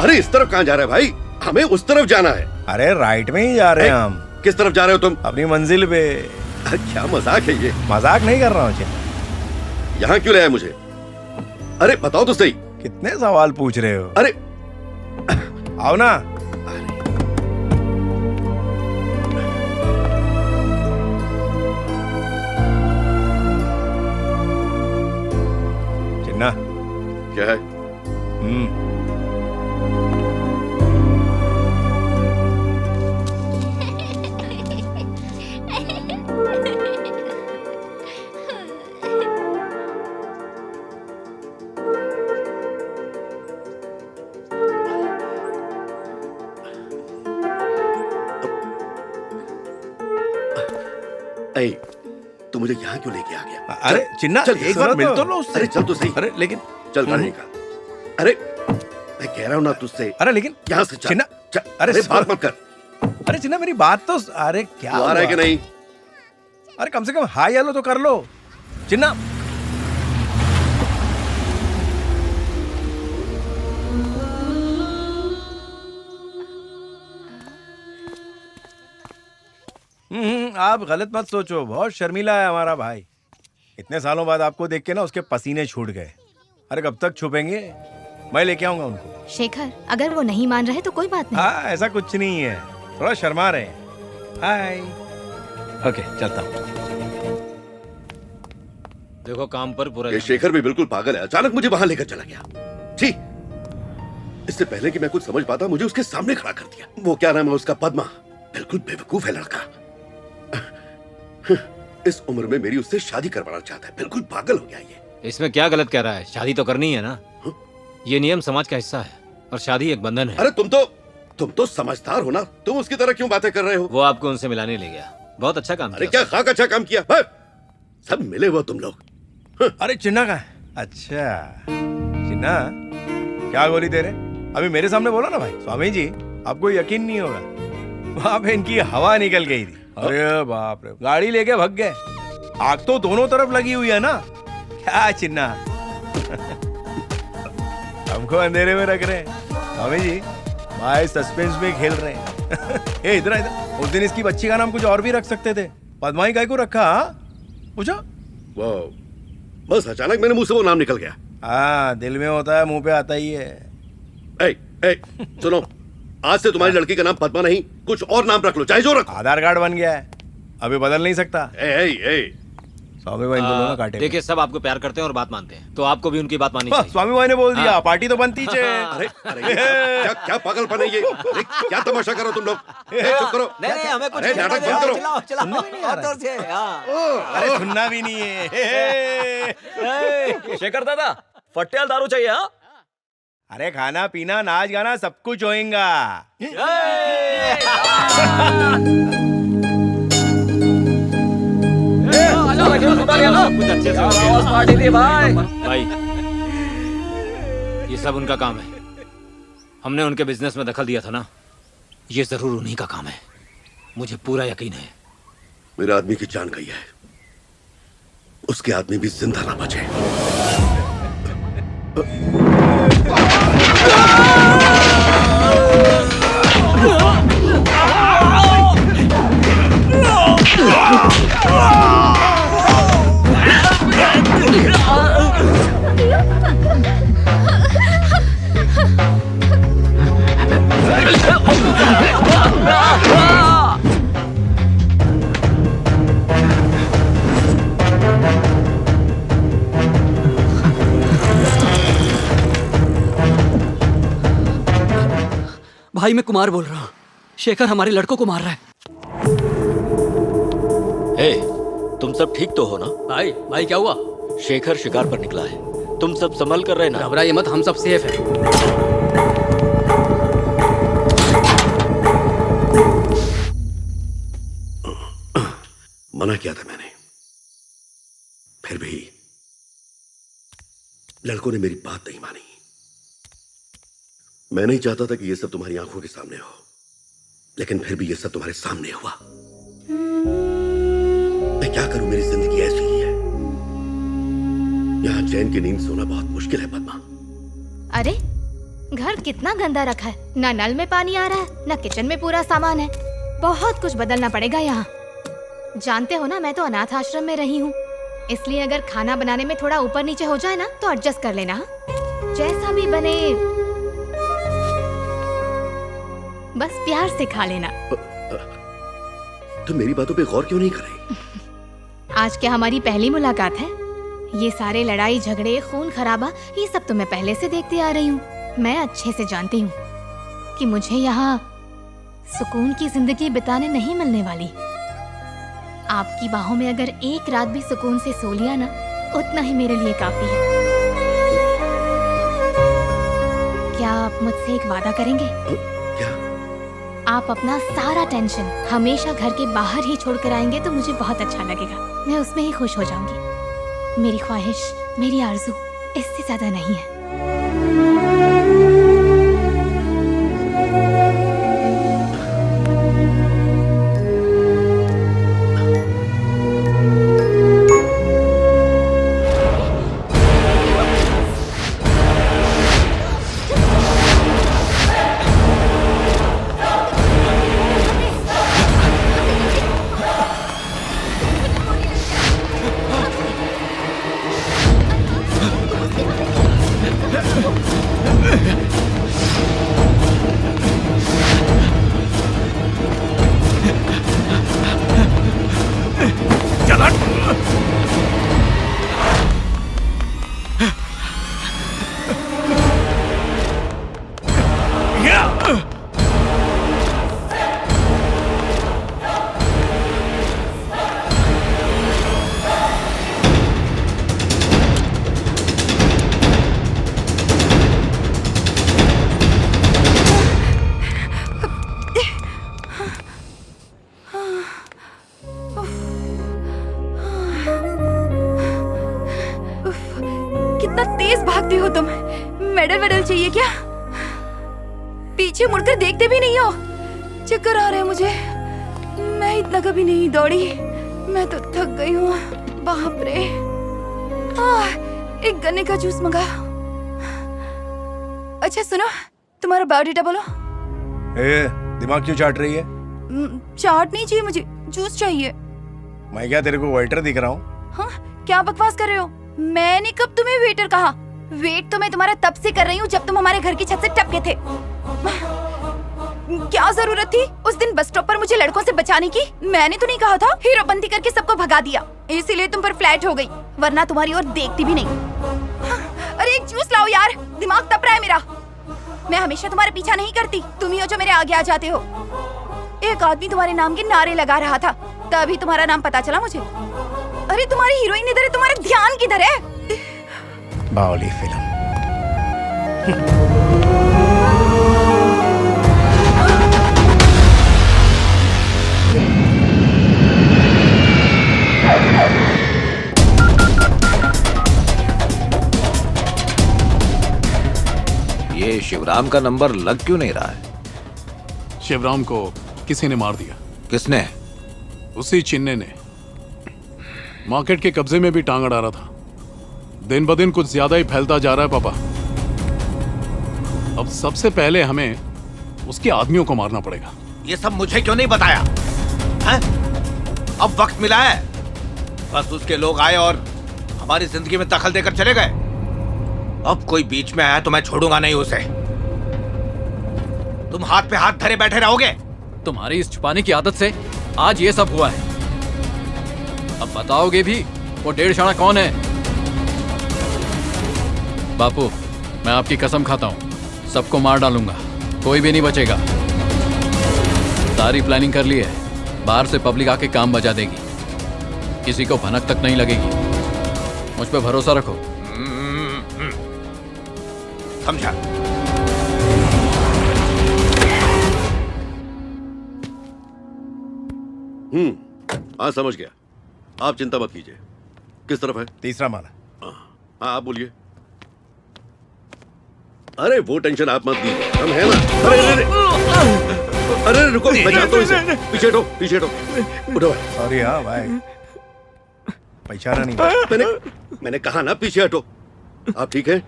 अरे इस तरफ कहाँ जा रहा है भाई? हमें उस तरफ जाना है। अरे राइट में ही जा रहे हैं हम। किस तरफ जा रहे हो तुम? अपनी मंजिल पे। क्या मजाक है ये? मजाक नहीं कर रहा हूँ। यहाँ क्यों लाया मुझे? अरे बताओ तो सही। कितने सवाल पूछ रहे हो? अरे आओ ना। चिन्ना, क्या है? तू मुझे यहाँ क्यों लेके आ गया? अरे चिन्ना, एक बार मिल तो लो उससे। अरे चल तो सही। अरे लेकिन चल रहेगा। अरे मैं कह रहा हूँ ना तुझसे। अरे लेकिन यहाँ से चिन्ना, अरे बात मत कर। अरे चिन्ना मेरी बात तो। अरे क्या आ रहा है कि नहीं? अरे कम से कम हाय हेलो तो कर लो। चिन्ना आप गलत मत सोचो, बहुत शर्मीला है हमारा भाई। इतने सालों बाद आपको देख के ना उसके पसीने छूट गए। अरे कब तक छुपेंगे, मैं लेके आऊंगा उनको। शेखर, अगर वो नहीं मान रहे तो कोई बात नहीं। हाँ ऐसा कुछ नहीं है, थोड़ा शर्मा रहे हैं। हाय। ओके चलता हूँ। देखो काम पर पूरा ये शेखर भी बिल्कुल पागल है, अचानक मुझे वहां लेकर चला गया। छी, इससे पहले कि मैं कुछ समझ पाता मुझे उसके सामने खड़ा कर दिया। वो क्या नाम है उसका, पद्मा। बिल्कुल बेवकूफ है लड़का। इस उम्र में मेरी उससे शादी करवाना चाहता है, बिल्कुल पागल हो गया ये। इसमें क्या गलत कह रहा है, शादी तो करनी है ना। ये नियम समाज का हिस्सा है और शादी एक बंधन है। अरे तुम तो समझदार हो ना, तुम उसकी तरह क्यों बातें कर रहे हो? वो आपको उनसे मिलाने ले गया, बहुत अच्छा काम अरे किया। क्या खाक अच्छा काम किया, सब मिले हुए तुम लोग। अरे चिन्ना का है? अच्छा चिन्ना, क्या गोली दे रहे? अभी मेरे सामने बोला ना भाई। स्वामी जी आपको यकीन नहीं होगा, वहां पे इनकी हवा निकल गई थी। अरे बाप रे, गाड़ी लेके भाग गए। आग तो दोनों तरफ लगी हुई है ना। क्या चिन्ना हमको अंधेरे में रख रहे हैं। स्वामी जी भाई सस्पेंस में खेल रहे हैं। ए इधर इधर, उस दिन इसकी बच्ची का नाम कुछ और भी रख सकते थे, पद्माई काय को रखा? पूछो। वाह, बस अचानक मेरे मुंह से वो नाम निकल गया। हाँ दिल में होता है, मुंह पे आता ही है। ए, सुनो, आज से तुम्हारी लड़की का नाम पद्मा नहीं, कुछ और नाम रख लो, चाहे जो रखो। आधार कार्ड बन गया है, अभी बदल नहीं सकता। स्वामी भाई दोनों ना काटे। देखिए सब आपको प्यार करते हैं और बात मानते हैं, तो आपको भी उनकी बात माननी चाहिए। स्वामी भाई ने बोल दिया, पार्टी तो बनती है। अरे क्या पागलपन है ये? अरे क्या तमाशा करो तुम लोग? चुप करो। नहीं हमें कुछ अरे नाटक बंद करो। अरे सुनना भी नहीं है। शेखर दादा, फट्टेल दारू चाहिए? हाँ, अरे खाना पीना नाच गाना सब कुछ होएगा। कुछ अच्छे से भाई, ये सब उनका काम है। हमने उनके बिजनेस में दखल दिया था ना, ये जरूर उन्हीं का काम है, मुझे पूरा यकीन है। मेरे आदमी की जान गई है, उसके आदमी भी जिंदा ना बचे। भाई मैं कुमार बोल रहा हूँ। शेखर हमारे लड़कों को मार रहा है। हे, तुम सब ठीक तो हो ना? भाई क्या हुआ? शेखर शिकार पर निकला है, तुम सब संभल कर रहे ना? घबराइए मत, हम सब सेफ हैं। मना किया था मैंने, फिर भी लड़कों ने मेरी बात नहीं मानी। मैं नहीं चाहता था कि यह सब तुम्हारी आंखों के सामने हो, लेकिन फिर भी यह सब तुम्हारे सामने हुआ। मैं क्या करूं, मेरी जिंदगी ऐसी ही है। यहां चैन की नींद सोना बहुत मुश्किल है पद्मा। अरे घर कितना गंदा रखा है, ना नल में पानी आ रहा है, ना किचन में पूरा सामान है। बहुत कुछ बदलना पड़ेगा यहाँ। जानते हो ना, मैं तो अनाथ आश्रम में रही हूँ, इसलिए अगर खाना बनाने में थोड़ा ऊपर नीचे हो जाए ना तो एडजस्ट कर लेना। जैसा भी बने बस प्यार से खा लेना। तुम मेरी बातों पे गौर क्यों नहीं कर रही? आज क्या हमारी पहली मुलाकात है? ये सारे लड़ाई झगड़े खून खराबा ये सब तो मैं पहले से देखती आ रही हूँ। मैं अच्छे से जानती हूँ कि मुझे यहाँ सुकून की जिंदगी बिताने नहीं मिलने वाली। आपकी बाहों में अगर एक रात भी सुकून से सो लिया ना, उतना ही मेरे लिए काफी है। क्या आप मुझसे एक वादा करेंगे? क्या? आप अपना सारा टेंशन हमेशा घर के बाहर ही छोड़ कर आएंगे तो मुझे बहुत अच्छा लगेगा। मैं उसमें ही खुश हो जाऊंगी। मेरी ख्वाहिश, मेरी आरज़ू इससे ज्यादा नहीं है। गई है क्या? पीछे मुड़कर देखते भी नहीं हो। चक्कर आ रहे हैं मुझे। मैं इतना कभी नहीं दौड़ी। मैं तो थक गई हूँ। बाप रे। एक गन्ने का जूस मंगा। अच्छा सुनो, तुम्हारा बायोडेटा बोलो। दिमाग क्यों चाट रही है? चाट नहीं चाहिए मुझे, जूस चाहिए। मैं क्या तेरे को वेटर दिख रहा हूँ? हाँ, क्या बकवास कर रहे हो? मैंने कब तुम्हें वेटर कहा? वेट तो मैं तुम्हारा तब से कर रही हूँ जब तुम हमारे घर की छत से टपके थे। क्या जरूरत थी उस दिन बस स्टॉप पर मुझे लड़कों से बचाने की? मैंने तो नहीं कहा था? हीरोपंती करके सबको भगा दिया, इसीलिए तुम पर फ्लैट हो गई, वरना तुम्हारी ओर देखती भी नहीं। अरे एक जूस लाओ यार, दिमाग तप रहा है मेरा। मैं हमेशा तुम्हारे पीछा नहीं करती, तुम ही हो जो मेरे आगे आ जाते हो। एक आदमी तुम्हारे नाम के नारे लगा रहा था, तभी तुम्हारा नाम पता चला मुझे। अरे तुम्हारी हीरोइन इधर है, तुम्हारा ध्यान किधर है? बावली फिल्म। ये शिवराम का नंबर लग क्यों नहीं रहा है? शिवराम को किसी ने मार दिया। किसने? उसी चिन्ने ने। मार्केट के कब्जे में भी टांग अड़ा रहा था। दिन ब दिन कुछ ज्यादा ही फैलता जा रहा है पापा। अब सबसे पहले हमें उसके आदमियों को मारना पड़ेगा। ये सब मुझे क्यों नहीं बताया है? अब वक्त मिला है, बस उसके लोग आए और हमारी जिंदगी में दखल देकर चले गए। अब कोई बीच में आया तो मैं छोड़ूंगा नहीं उसे। तुम हाथ पे हाथ धरे बैठे रहोगे? तुम्हारी इस छुपाने की आदत से आज ये सब हुआ है। अब बताओगे भी वो डेढ़शाणा कौन है? बापू, मैं आपकी कसम खाता हूं, सबको मार डालूंगा, कोई भी नहीं बचेगा। सारी प्लानिंग कर ली है, बाहर से पब्लिक आके काम बजा देगी, किसी को भनक तक नहीं लगेगी। मुझ पे भरोसा रखो। समझा? हाँ समझ गया। आप चिंता मत कीजिए। किस तरफ है? तीसरा माला। हाँ आप बोलिए। अरे वो टेंशन आप मत दीजिए, हम हैं ना। अरे अरे अरे रुको, मैं जानता हूँ इसे। पीछे हटो, पीछे हटो। उठो। सॉरी हाँ भाई, पहचाना नहीं। मैंने कहा ना पीछे हटो। आप ठीक है?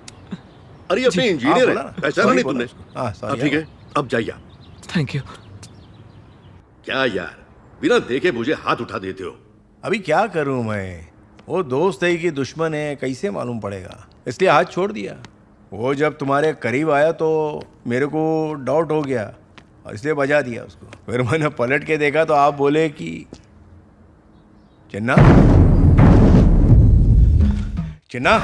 अरे अपने इंजीनियर है, पहचाना नहीं तुमने? आप ठीक है? अब जाइए। Thank you. क्या यार, बिना देखे मुझे हाथ उठा देते हो। अभी क्या करूं मैं? वो दोस्त है कि दुश्मन है कैसे मालूम पड़ेगा, इसलिए हाथ छोड़ दिया। वो जब तुम्हारे करीब आया तो मेरे को डाउट हो गया और इसलिए बजा दिया उसको। फिर मैंने पलट के देखा तो आप बोले कि चिन्ना चिन्ना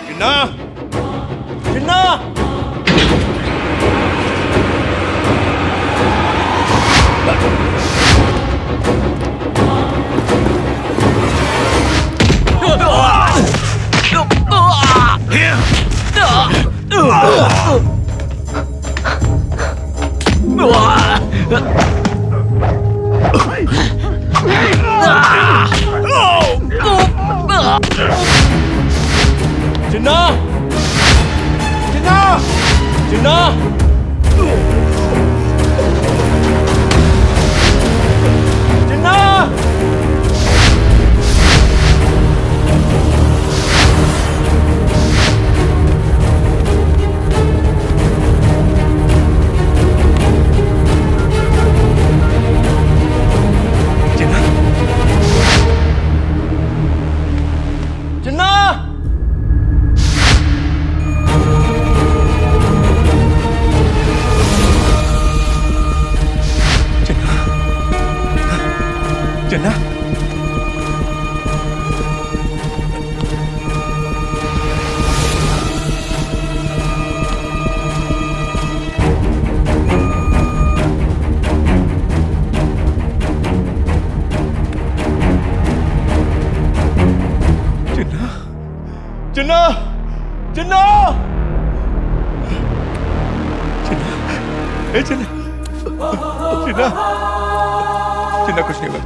चिन्ना चिन्ना। चिन्ना चिन्ना चिन्ना चिन्ना। चिन्ना चिन्ना चिन्ना चिन्ना चिन्ना चिन्ना चिन्ना कुछ नहीं हुआ।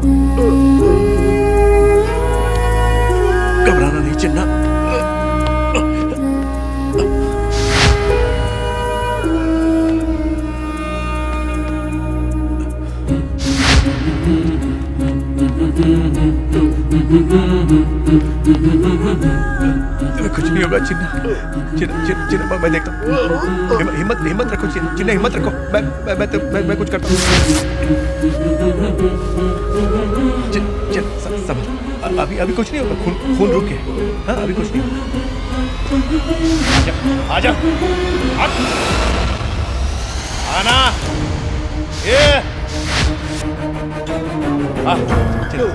घबराना नहीं चिन्ना। होगा चिन्ना। चिन्ना चिन्ना मैं देखता हूँ। हिम्मत रखो चिन्ना, हिम्मत रखो। मैं कुछ करता हूँ। संभल, अभी कुछ नहीं होगा। खून रुक गया। हाँ, अभी कुछ नहीं होगा। आजा आना ये चलो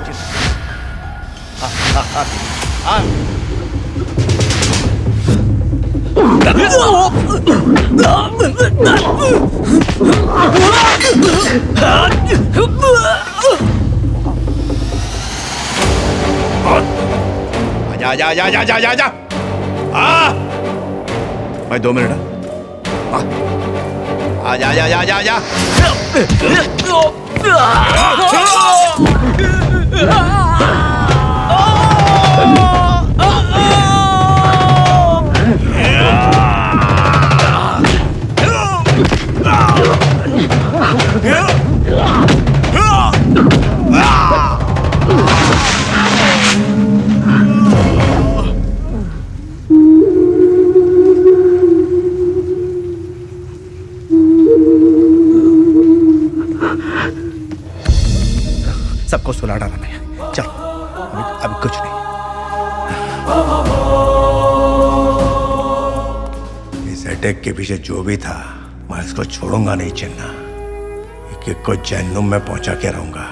आजा भाई 2 मिनट। आजा सबको सुला डाला मैं। चल अभी कुछ नहीं। इस अटैक के पीछे जो भी था मैं इसको छोड़ूंगा नहीं चिन्ना। एक को जहन्नुम में पहुंचा के रहूंगा।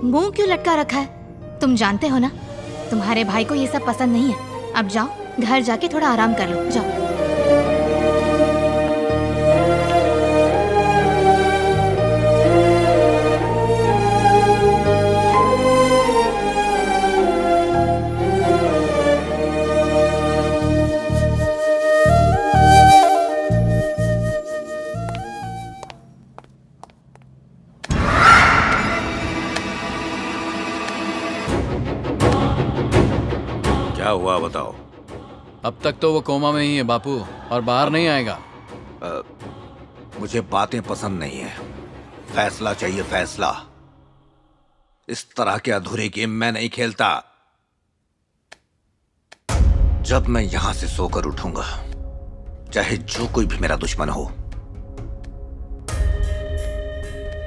मुंह क्यों लटका रखा है? तुम जानते हो ना तुम्हारे भाई को ये सब पसंद नहीं है। अब जाओ घर जाके थोड़ा आराम कर लो, जाओ। क्या हुआ बताओ। अब तक तो वो कोमा में ही है बापू, और बाहर नहीं आएगा। मुझे बातें पसंद नहीं है, फैसला चाहिए फैसला। इस तरह के अधूरे गेम मैं नहीं खेलता। जब मैं यहां से सोकर उठूंगा, चाहे जो कोई भी मेरा दुश्मन हो,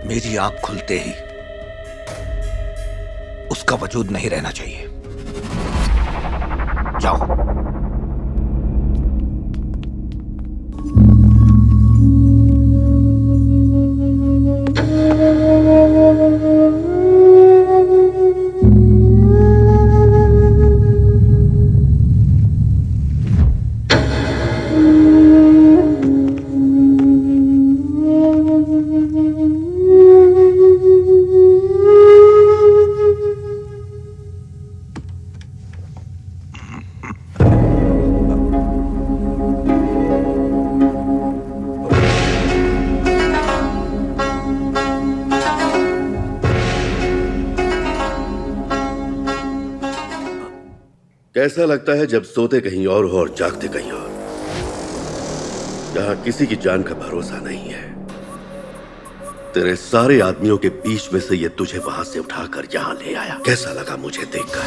मेरी आंख खुलते ही उसका वजूद नहीं रहना चाहिए। जाओ। कैसा लगता है जब सोते कहीं और हो और जागते कहीं और, जहां किसी की जान का भरोसा नहीं है। तेरे सारे आदमियों के बीच में से ये तुझे वहां से उठाकर यहां ले आया। कैसा लगा मुझे देखकर?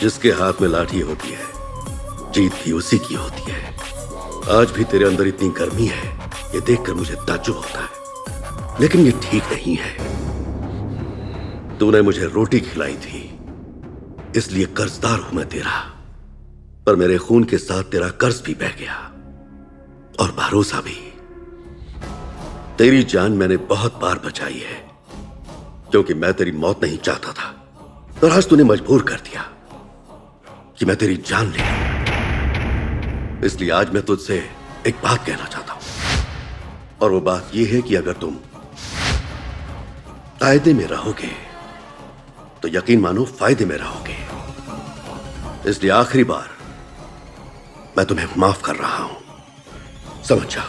जिसके हाथ में लाठी होती है, जीत भी उसी की होती है। आज भी तेरे अंदर इतनी गर्मी है, ये देखकर मुझे ताज्जुब होता है, लेकिन ये ठीक नहीं है। तूने मुझे रोटी खिलाई थी, इसलिए कर्जदार हूं मैं तेरा, पर मेरे खून के साथ तेरा कर्ज भी बह गया और भरोसा भी। तेरी जान मैंने बहुत बार बचाई है, क्योंकि मैं तेरी मौत नहीं चाहता था, पर आज तूने मजबूर कर दिया कि मैं तेरी जान ले लूं। इसलिए आज मैं तुझसे एक बात कहना चाहता हूं, और वो बात यह है कि अगर तुम कायदे में रहोगे तो यकीन मानो फायदे में रहोगे। इसलिए आखिरी बार मैं तुम्हें माफ कर रहा हूं, समझ जा।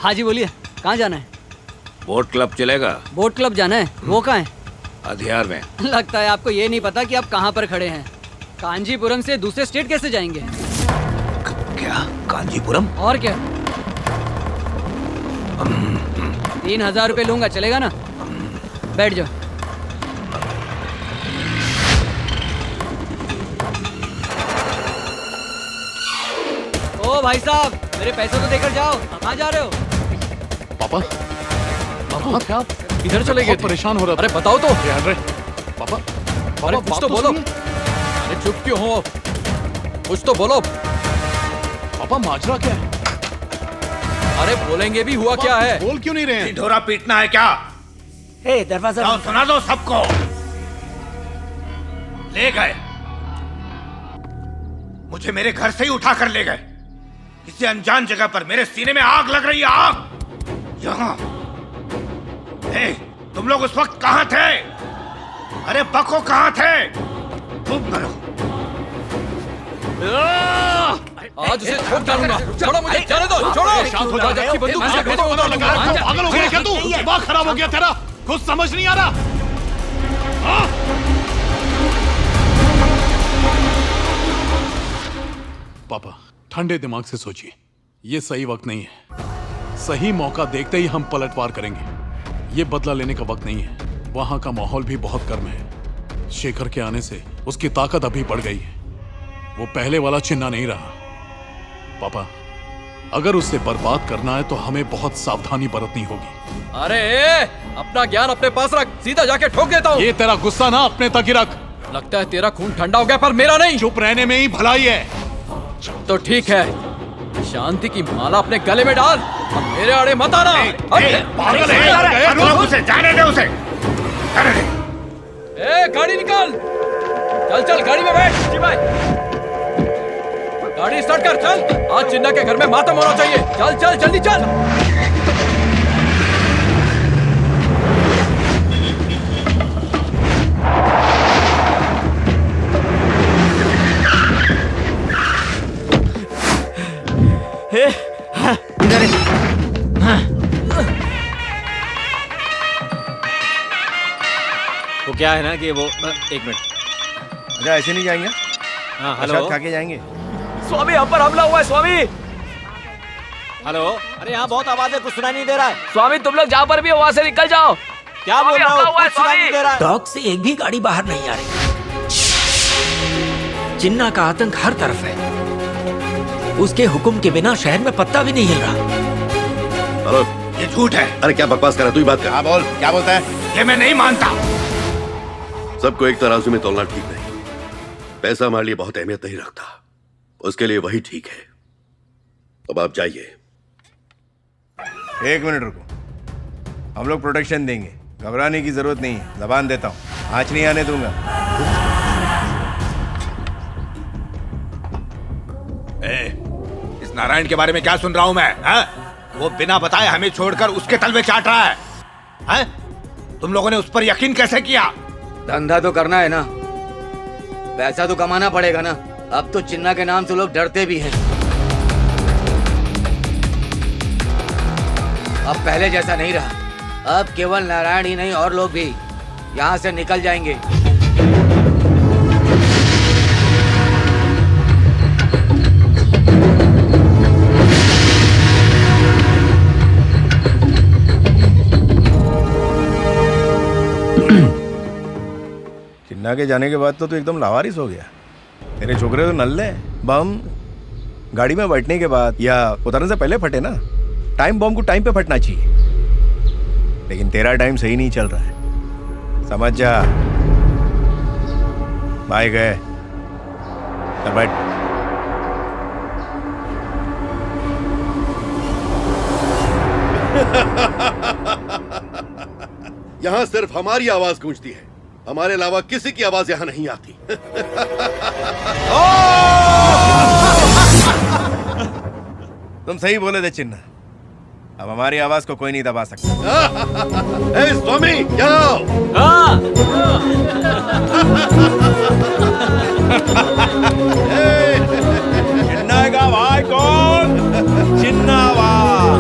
हाँ जी बोलिए, कहाँ जाना है? बोट क्लब चलेगा? बोट क्लब जाना है, वो कहाँ है? अधियार में। लगता है आपको ये नहीं पता कि आप कहाँ पर खड़े हैं। कांजीपुरम से दूसरे स्टेट कैसे जाएंगे? क्या कांजीपुरम? और क्या, 3,000 रुपए लूंगा, चलेगा ना? बैठ जाओ। ओ भाई साहब, मेरे पैसे तो देकर जाओ, कहाँ जा रहे हो? पापा पापा क्या आप इधर चले गए थे? परेशान हो रहा था। अरे बताओ तो। अरे पापा अरे कुछ तो बोलो। अरे चुप क्यों हो? कुछ तो बोलो। पापा माजरा क्या है? अरे बोलेंगे भी, हुआ क्या है? बोल क्यों नहीं रहे हैं? ढोरा पीटना है क्या? ए, दरवाजा सुना दो सबको। ले गए, मुझे मेरे घर से ही उठा कर ले गए। किसी अनजान जगह पर मेरे सीने में आग लग रही है, आग यहाँ। तुम लोग उस वक्त कहाँ थे? अरे बको कहाँ थे? तुम करो। आज उसे छोड़ डालूंगा। छोड़ो मुझे, जाने दो, छोड़ो। शांत हो जा। की बंदूक मुझे भेजो। पागल हो गया क्या तू? दिमाग खराब हो गया तेरा? कुछ समझ नहीं आ रहा? हाँ? पापा ठंडे दिमाग से सोचिए, ये सही वक्त नहीं है। सही मौका देखते ही हम पलटवार करेंगे। ये बदला लेने का वक्त नहीं है। वहां का माहौल भी बहुत गर्म है। शेखर के आने से उसकी ताकत अभी बढ़ गई है। वो पहले वाला चिन्ना नहीं रहा। पापा अगर उसे बर्बाद करना है तो हमें बहुत सावधानी बरतनी होगी। अरे अपना ज्ञान अपने पास रख, सीधा जाके ठोक देता हूँ। ये तेरा गुस्सा ना अपने तक ही रख। लगता है तेरा खून ठंडा हो गया, पर मेरा नहीं। चुप रहने में ही भलाई है। तो ठीक है, शांति की माला अपने गले में डाल, अब मेरे आड़े मत आना। पागल है, उसे जाने दे, उसे जाने दे। गाड़ी निकाल, चल चल गाड़ी में बैठ। जी भाई, गाड़ी स्टार्ट कर, चल। आज चिन्ना के घर में मातम होना चाहिए। चल चल जल्दी चल। वो क्या है ना कि वो एक मिनट। अच्छा ऐसे नहीं जाएंगे? हाँ प्रसाद हेलो खा के जाएंगे। स्वामी, हम पर हमला हुआ है स्वामी। हेलो। अरे यहाँ बहुत आवाज है, कुछ सुनाई नहीं दे रहा है। स्वामी तुम लोग जहाँ पर भी हो वहाँ से निकल जाओ। क्या बोल रहा हूँ? कुछ सुनाई नहीं दे रहा है। डॉग से एक भी गाड़ी बाहर नहीं आ रही। चिन्ना का आतंक हर तरफ है। उसके हुक्म के बिना शहर में पत्ता भी नहीं हिल रहा। हेलो, ये झूठ है। अरे क्या बकवास कर रहा है? तू ही बात कर। हाँ बोल, क्या बोलता है? ये मैं नहीं मानता। सबको एक तराजू में तोलना ठीक नहीं। पैसा हमारे लिए बहुत अहमियत नहीं रखता, उसके लिए वही ठीक है। अब आप जाइए। एक मिनट रुको, हम लोग प्रोटेक्शन देंगे, घबराने की जरूरत नहीं है। जबान देता हूँ, आँच नहीं आने दूंगा। इस नारायण के बारे में क्या सुन रहा हूं मैं? हा? वो बिना बताए हमें छोड़कर उसके तलवे चाट रहा है। हा? तुम लोगों ने उस पर यकीन कैसे किया? धंधा तो करना है ना, पैसा तो कमाना पड़ेगा ना। अब तो चिन्ना के नाम से लोग डरते भी हैं। अब पहले जैसा नहीं रहा। अब केवल नारायण ही नहीं और लोग भी यहाँ से निकल जाएंगे। चिन्ना के जाने के बाद तो तू एकदम लावारिस हो गया। तेरे छोकरे तो नल्ले बम गाड़ी में बैठने के बाद या उतरने से पहले फटे ना। टाइम बम को टाइम पे फटना चाहिए, लेकिन तेरा टाइम सही नहीं चल रहा है, समझ जा। भाई गए, चल बैठ। यहां सिर्फ हमारी आवाज गूंजती है, हमारे अलावा किसी की आवाज यहां नहीं आती। तुम सही बोले थे चिन्ना, अब हमारी आवाज को कोई नहीं दबा सकता। ए स्वामी, यहाँ आओ। चिन्ना का भाई कौन? चिन्ना वाह।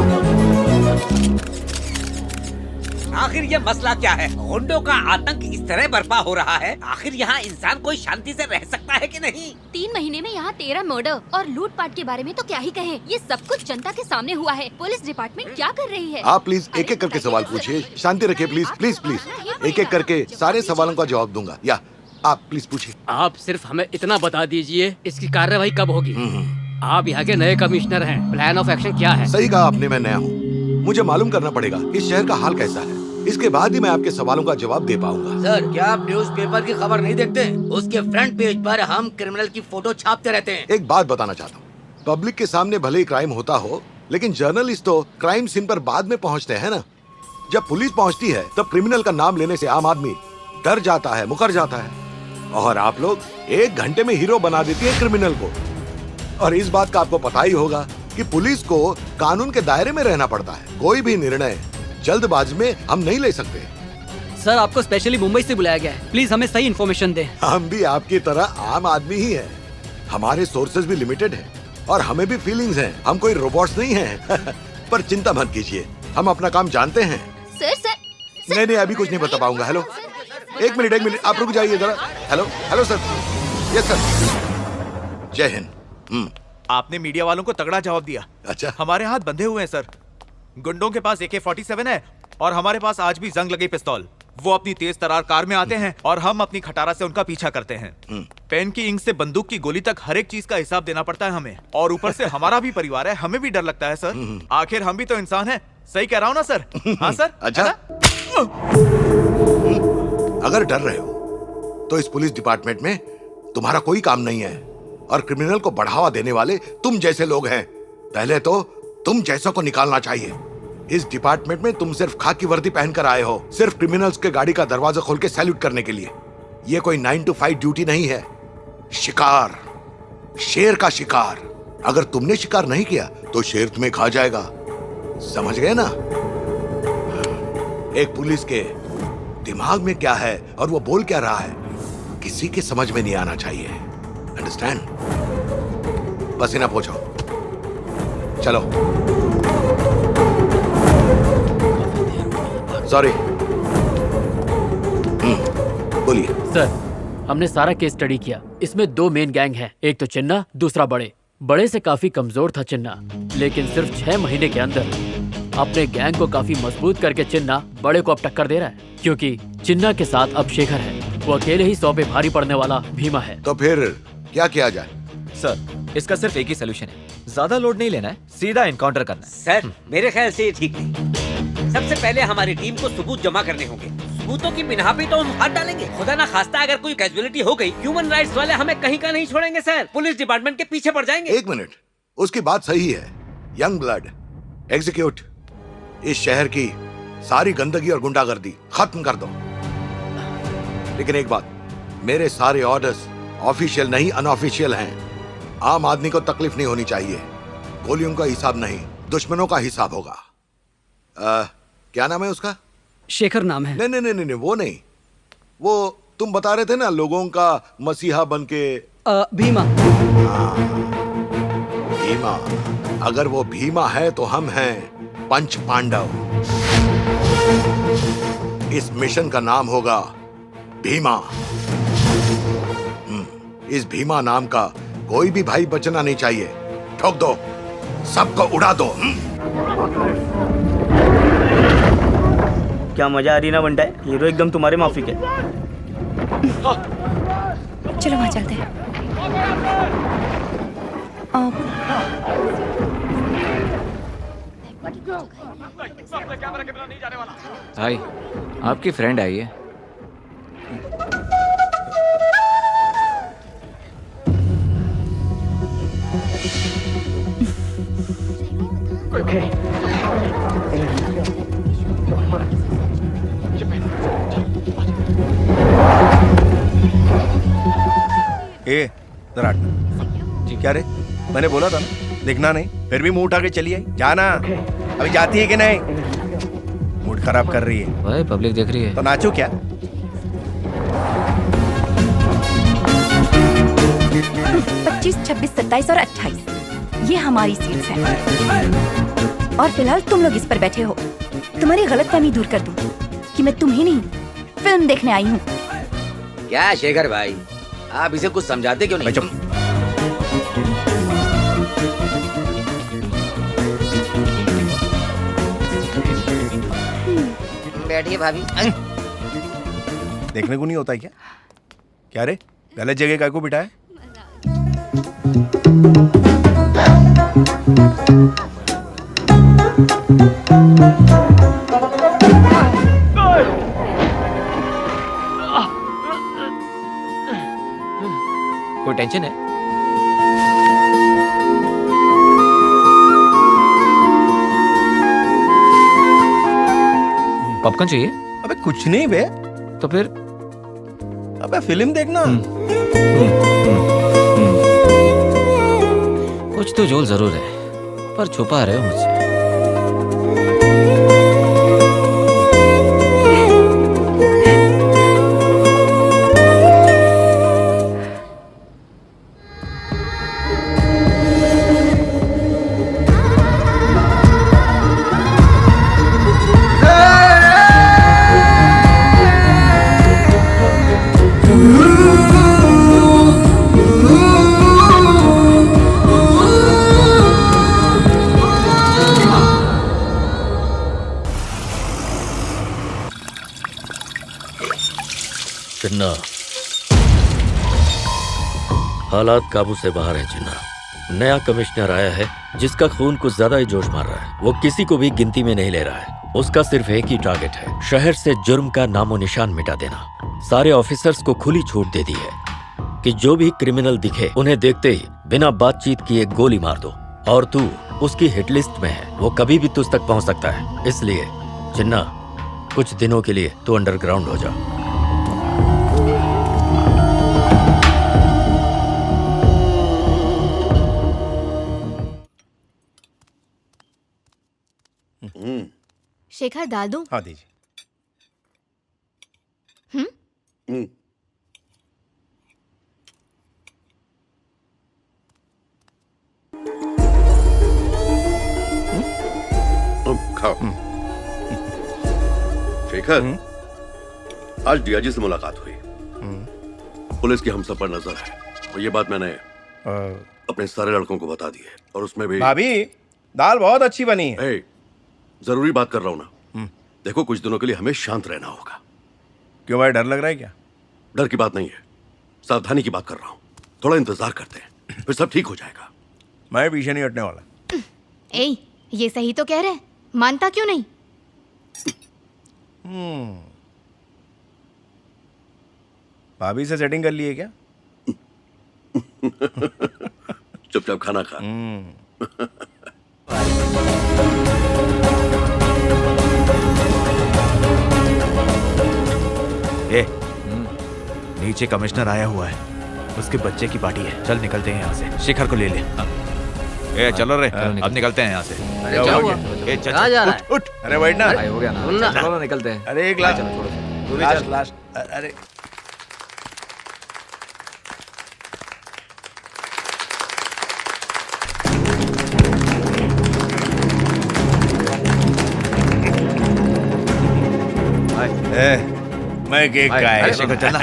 ये मसला क्या है? गुंडों का आतंक इस तरह बर्पा हो रहा है, आखिर यहाँ इंसान कोई शांति से रह सकता है कि नहीं? 3 महीने में यहाँ 13 मर्डर और लूटपाट के बारे में तो क्या ही कहें। ये सब कुछ जनता के सामने हुआ है। पुलिस डिपार्टमेंट क्या कर रही है? आप प्लीज एक एक करके सवाल पूछिए, शांति रखिए प्लीज प्लीज प्लीज। एक एक करके सारे सवालों का जवाब दूंगा। या आप प्लीज पूछिए। आप सिर्फ हमें इतना बता दीजिए, इसकी कार्रवाई कब होगी? आप यहाँ के नए कमिश्नर हैं, प्लान ऑफ एक्शन क्या है? सही कहा आपने, मैं नया हूँ, मुझे मालूम करना पड़ेगा इस शहर का हाल कैसा है, इसके बाद ही मैं आपके सवालों का जवाब दे पाऊंगा। सर, क्या आप न्यूज़पेपर की खबर नहीं देखते? उसके फ्रंट पेज पर हम क्रिमिनल की फोटो छापते रहते हैं। एक बात बताना चाहता हूँ, पब्लिक के सामने भले ही क्राइम होता हो, लेकिन जर्नलिस्ट तो क्राइम सीन पर बाद में पहुँचते हैं ना। जब पुलिस पहुँचती है तब क्रिमिनल का नाम लेने से आम आदमी डर जाता है, मुकर जाता है, और आप लोग 1 घंटे में हीरो बना देती है क्रिमिनल को। और इस बात का आपको पता ही होगा कि पुलिस को कानून के दायरे में रहना पड़ता है। कोई भी निर्णय जल्दबाजी में हम नहीं ले सकते। सर, आपको स्पेशली मुंबई से बुलाया गया है, प्लीज हमें सही इन्फॉर्मेशन दें। हम भी आपकी तरह आम आदमी ही हैं। हमारे सोर्सेज भी लिमिटेड हैं और हमें भी फीलिंग्स हैं, हम कोई रोबोट्स नहीं हैं। पर चिंता मत कीजिए, हम अपना काम जानते हैं। सर नहीं, अभी कुछ नहीं बता पाऊंगा। हेलो, एक मिनट, आप रुक जाइए जरा। Hello sir. Yes sir. जय हिंद। आपने मीडिया वालों को तगड़ा जवाब दिया। अच्छा, हमारे हाथ बंधे हुए हैं सर। गुंडों के पास AK-47 है और हमारे पास आज भी जंग लगी पिस्तौल। वो अपनी तेज तरार कार में आते हैं और हम अपनी खटारा से उनका पीछा करते हैं। पेन की इंक से बंदूक की गोली तक हर एक चीज का हिसाब देना पड़ता है हमें, और ऊपर से हमारा भी परिवार है, हमें भी डर लगता है सर। आखिर हम भी तो इंसान हैं। सही कह रहा हूँ ना सर? हाँ सर। अच्छा, अगर डर रहे हो तो इस पुलिस डिपार्टमेंट में तुम्हारा कोई काम नहीं है, और क्रिमिनल को बढ़ावा देने वाले तुम जैसे लोग हैं। पहले तो तुम जैसों को निकालना चाहिए। इस डिपार्टमेंट में तुम सिर्फ खाकी वर्दी पहनकर आए हो, सिर्फ क्रिमिनल्स के गाड़ी का दरवाजा खोल के सैल्यूट करने के लिए। ये कोई 9 to 5 ड्यूटी नहीं है। शिकार, शेर का शिकार। अगर तुमने शिकार नहीं किया तो शेर तुम्हें खा जाएगा। समझ गए ना? एक पुलिस के दिमाग में क्या है और वो बोल क्या रहा है, किसी के समझ में नहीं आना चाहिए। अंडरस्टैंड? पसीना पोंछो, चलो। सॉरी। बोलिए। सर, हमने सारा केस स्टडी किया। इसमें 2 मेन गैंग हैं, एक तो चिन्ना, दूसरा बड़े से काफी कमजोर था चिन्ना, लेकिन सिर्फ 6 महीने के अंदर अपने गैंग को काफी मजबूत करके चिन्ना बड़े को अब टक्कर दे रहा है, क्योंकि चिन्ना के साथ अब शेखर है। वो अकेले ही 100 पे भारी पड़ने वाला भीमा है। तो फिर क्या किया जाए? सर, इसका सिर्फ एक ही सोल्यूशन है, ज्यादा लोड नहीं लेना है, सीधा एनकाउंटर करना है। सर, मेरे ख्याल से ये ठीक नहीं। सबसे पहले हमारी टीम को सबूत जमा करने होंगे। सबूतों की बिना पे तो हम हाथ डालेंगे। खुदा ना खास्ता अगर कोई कैजुअलिटी हो गई, ह्यूमन राइट्स वाले हमें कहीं का नहीं छोड़ेंगे सर। पुलिस डिपार्टमेंट के पीछे पड़ जाएंगे। 1 मिनट, उसकी बात सही है। Young blood, execute. इस शहर की सारी गंदगी और गुंडागर्दी खत्म कर दो। लेकिन एक बात, मेरे सारे ऑर्डर्स ऑफिशियल नहीं, अनऑफिशियल हैं। आम आदमी को तकलीफ नहीं होनी चाहिए। गोलियों का हिसाब नहीं, दुश्मनों का हिसाब होगा। क्या नाम है उसका? शेखर नाम है। नहीं, वो नहीं। वो तुम बता रहे थे ना, लोगों का मसीहा बन के। भीमा। भीमा। अगर वो भीमा है तो हम हैं पंच पांडव। इस मिशन का नाम होगा भीमा। इस भीमा नाम का कोई भी भाई बचना नहीं चाहिए। ठोक दो, सबको उड़ा दो। क्या मजा आ रही ना बंटा, हीरो एकदम तुम्हारे माफिक है। चलो वहाँ चलते हैं। भाई, आपकी फ्रेंड आई है। ए, जरा हटना। जी क्या रे, मैंने बोला था ना, दिखना नहीं, फिर भी मुंह उठा के चली आई। जाना। अभी जाती है कि नहीं? मूड खराब कर रही है। भाई पब्लिक देख रही है तो नाचो क्या? 25, 26, 27 और 28 ये हमारी सीट्स हैं। और फिलहाल तुम लोग इस पर बैठे हो। तुम्हारी गलतफहमी दूर कर दूं कि कि मैं तुम्हें नहीं फिल्म देखने आई हूँ। क्या शेखर भाई, आप इसे कुछ समझाते क्यों नहीं? बैठिए भाभी। देखने को नहीं होता है क्या? क्या रे, गलत जगह काय को बिठाया? कोई टेंशन है? पॉपकॉर्न चाहिए? अबे कुछ नहीं बे। तो फिर? अबे फिल्म देखना। कुछ तो जोल जरूर है, पर छुपा रहे हो मुझसे। चिन्ना, हालात काबू से बाहर है चिन्ना। नया कमिश्नर आया है जिसका खून कुछ ज्यादा ही जोश मार रहा है। वो किसी को भी गिनती में नहीं ले रहा है। उसका सिर्फ एक ही टारगेट है, शहर से जुर्म का नामो निशान मिटा देना। सारे ऑफिसर्स को खुली छूट दे दी है कि जो भी क्रिमिनल दिखे उन्हें देखते ही बिना बातचीत किए गोली मार दो। और तू उसकी हिट लिस्ट में है, वो कभी भी तुझ तक पहुंच सकता है। इसलिए चिन्ना, कुछ दिनों के लिए तू अंडरग्राउंड हो जा। शेखर डाल दूं? हाँ दीजिए। खाओ। शेखर, आज डीआईजी से मुलाकात हुई। पुलिस की हम सब पर नजर है और ये बात मैंने अपने सारे लड़कों को बता दी है। और उसमें भी भाभी, दाल बहुत अच्छी बनी है। जरूरी बात कर रहा हूं ना। देखो, कुछ दिनों के लिए हमें शांत रहना होगा। क्यों भाई, डर लग रहा है क्या? डर की बात नहीं है, सावधानी की बात कर रहा हूं। थोड़ा इंतजार करते हैं, फिर सब ठीक हो जाएगा। मैं पीछे नहीं हटने वाला। ए, ये सही तो कह रहे हैं, मानता क्यों नहीं? भाभी से सेटिंग कर ली है क्या? चुपचाप खाना खा। नीचे कमिश्नर आया हुआ है, उसके बच्चे की पार्टी है। चल निकलते हैं यहाँ से, शेखर को ले ले। चलो रे, अब निकलते हैं यहाँ से। कहाँ जा रहा है? उठ। अरे बैठ ना। हो गया ना, चलो निकलते हैं। अरे एक लास्ट, चलो लास्ट लास्ट। अरे मैं केक का है। शेखर चलना,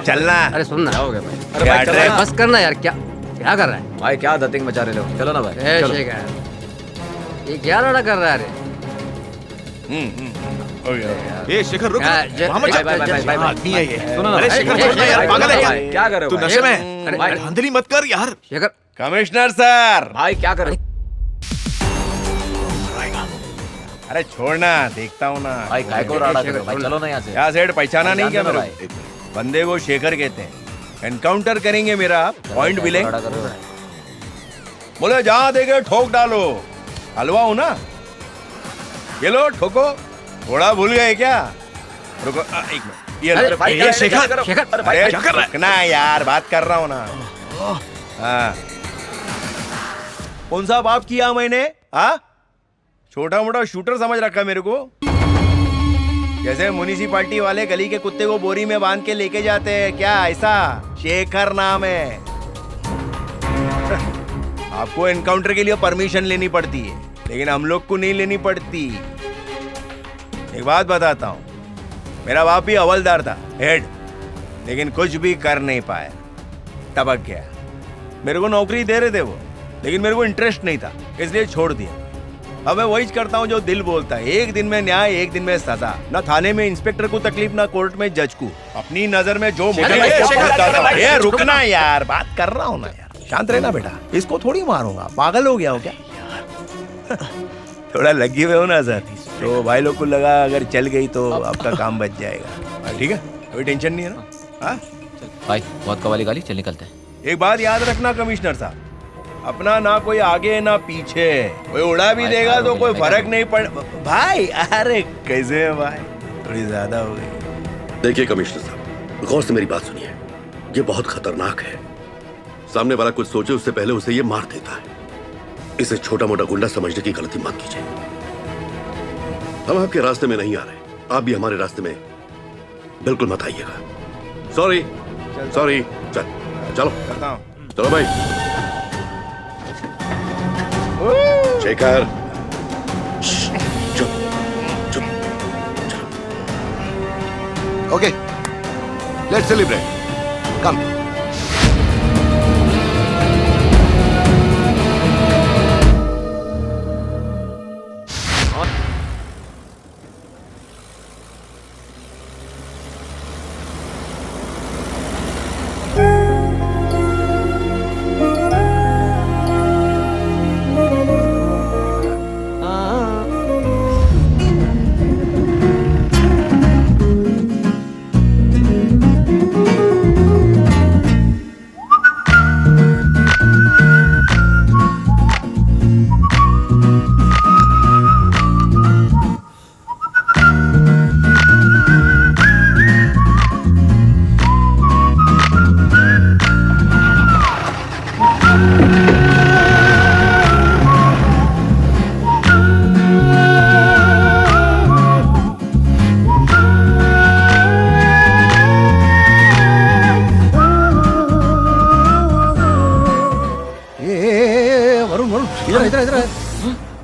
चलना। अरे सुन ना, हो गया भाई। अरे भाई चल रहा है, बस करना यार। क्या क्या कर रहा है भाई? क्या दतिंग मचा रहे हो? चलो ना भाई। चलो। शेखर, ये क्या लड़ा कर रहा है? ए शेखर रुक, वहाँ मत जा। आदमी है ये। सुनो ना, अरे शेखर छोड़ दे यार, पागल है क्या? क्या कर रहे हो? तू नशे में? अरे धांधली मत कर यार। Shekhar, commissioner sir. भाई क्या कर रहे हो? अरे छोड़ना, देखता हूँ ना। भाई काय को राड़ा कर रहे हो? भाई चलो ना यहाँ से। क्या सेठ, पहचाना नहीं क्या मेरे भाई? बंदे को शेखर कहते हैं। एनकाउंटर करेंगे मेरा, पॉइंट मिले। बोले जहां देखे ठोक डालो। हलवा हूं ना, ये लो ठोको। थोड़ा भूल गए क्या? रुको एक मिनट। ये शेखर, शेखर, अरे क्या कर रहा है? रुकना यार, बात कर रहा हूं ना। हाँ, कौन सा बाप किया मैंने? हाँ, छोटा मोटा शूटर समझ रखा मेरे को। जैसे म्युनिसिपैलिटी वाले गली के कुत्ते को बोरी में बांध के लेके जाते हैं, क्या ऐसा? शेखर नाम है। आपको एनकाउंटर के लिए परमिशन लेनी पड़ती है, लेकिन हम लोग को नहीं लेनी पड़ती। एक बात बताता हूँ, मेरा बाप भी हवलदार था, हेड, लेकिन कुछ भी कर नहीं पाया, टपक गया। मेरे को नौकरी दे रहे थे वो, लेकिन मेरे को इंटरेस्ट नहीं था, इसलिए छोड़ दिया। अब मैं वही करता हूँ जो दिल बोलता है, एक दिन में न्याय, एक दिन में सजा। ना थाने में इंस्पेक्टर को तकलीफ, ना कोर्ट में जज को। अपनी नजर में जो मुझे ये रुकना यार, बात कर रहा हूँ ना यार, शांत रहना बेटा, इसको थोड़ी मारूंगा, पागल हो गया हो क्या? थोड़ा लगी हुए हो ना सर, तो भाई लोग को लगा अगर चल गई तो आपका काम बच जाएगा। ठीक है, कोई टेंशन नहीं है ना? हाँ भाई बहुत कवाली गाली, चल निकलते हैं। एक बात याद रखना कमिश्नर साहब, अपना ना कोई आगे ना पीछे, कोई उड़ा भी देगा तो कोई फर्क नहीं पड़ भाई। अरे कैसे है भाई, थोड़ी ज्यादा हो गई। देखिए कमिश्नर साहब, गौर से मेरी बात सुनिए, ये बहुत खतरनाक है। सामने वाला कुछ सोचे उससे पहले उसे ये मार देता है। इसे छोटा मोटा गुंडा समझने की गलती मत कीजिए। हम आपके रास्ते में नहीं आ रहे, आप भी हमारे रास्ते में बिल्कुल मत आइएगा। सॉरी सॉरी, चलो करता हूँ। चलो भाई। शेखर, चुप चुप। ओके, लेट्स सेलिब्रेट, कम।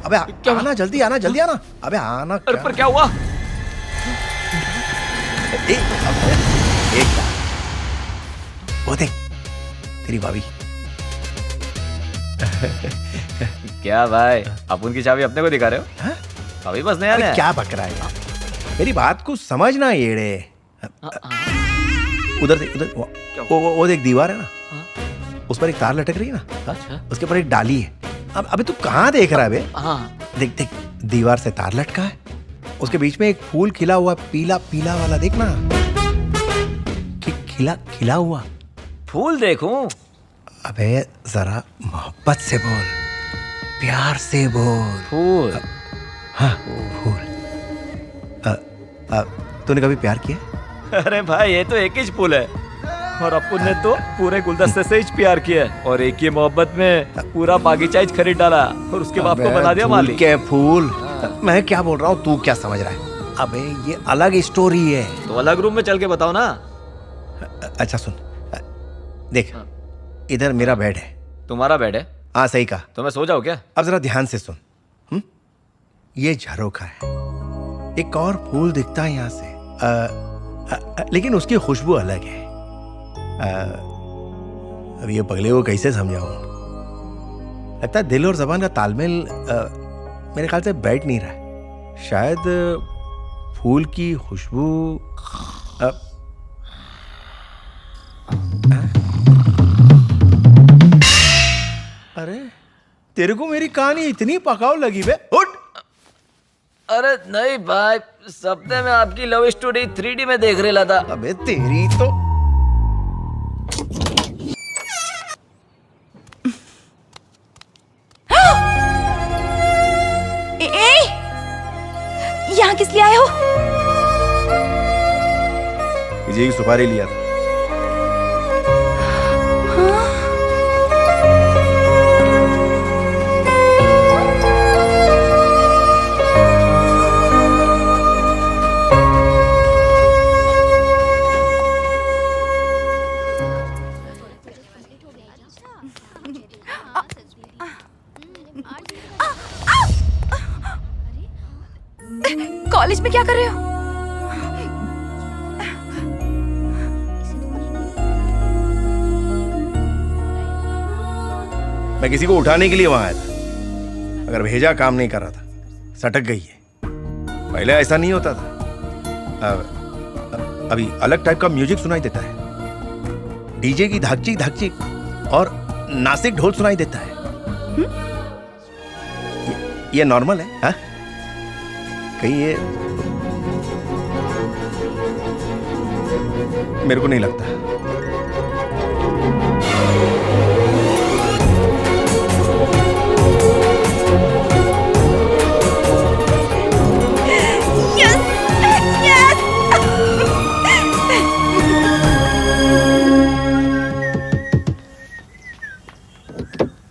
अबे आना, जल्दी आना, जल्दी आना। अबे आना। अरे पर क्या हुआ? एक वो देख, तेरी भाभी। क्या भाई, आप उनकी चाबी अपने को दिखा रहे हो? अभी बस नया नया। क्या बक रहा है? मेरी बात को समझना येड़े। उधर देख, उधर वो देख, दीवार है ना, उस पर एक तार लटक रही है ना। अच्छा। उसके ऊपर एक डाली है। अब अबे तू कहाँ देख रहा है बे? हाँ। देख देख, दीवार से तार लटका है, उसके बीच में एक फूल खिला हुआ, पीला पीला वाला, देखना। खिला खिला हुआ फूल देखूं? अबे जरा मोहब्बत से बोल, प्यार से बोल। फूल? हाँ फूल। तूने कभी प्यार किया? अरे भाई, ये तो एक ही फूल है, और अपुन ने तो पूरे गुलदस्ते से ही प्यार किया, और एक ही मोहब्बत में पूरा बागीचा ही खरीद डाला, और उसके बाप को बना दिया मालिक। क्या फूल? मैं क्या बोल रहा हूँ, तू क्या समझ रहा है? अबे ये अलग स्टोरी है। तो अलग रूम में चल के बताओ ना। अच्छा सुन, देख, इधर मेरा बेड है। तुम्हारा बेड है? हाँ सही कहा। तो मैं सो जाऊँ क्या? अब जरा ध्यान से सुन। ये झरोखा है, एक और फूल दिखता है यहाँ से, लेकिन उसकी खुशबू अलग है। अब ये पगले को कैसे समझाऊं? लगता है दिल और जबान का तालमेल मेरे ख्याल से बैठ नहीं रहा है। शायद फूल की खुशबू। अरे तेरे को मेरी कहानी इतनी पकाऊ लगी बे? उठ। अरे नहीं भाई, सपने में आपकी लव स्टोरी 3D में देख रहा था। अबे तेरी तो। यहाँ किस लिए आए हो? किसी की सुपारी लिया था। कॉलेज में क्या कर रहे हो? मैं किसी को उठाने के लिए वहां आया था। अगर भेजा काम नहीं कर रहा था, सटक गई है। पहले ऐसा नहीं होता था। अभी अलग टाइप का म्यूजिक सुनाई देता है, डीजे की धाकचिक धाकचिक और नासिक ढोल सुनाई देता है। ये नॉर्मल है? हा? कहीं ये मेरे को नहीं लगता।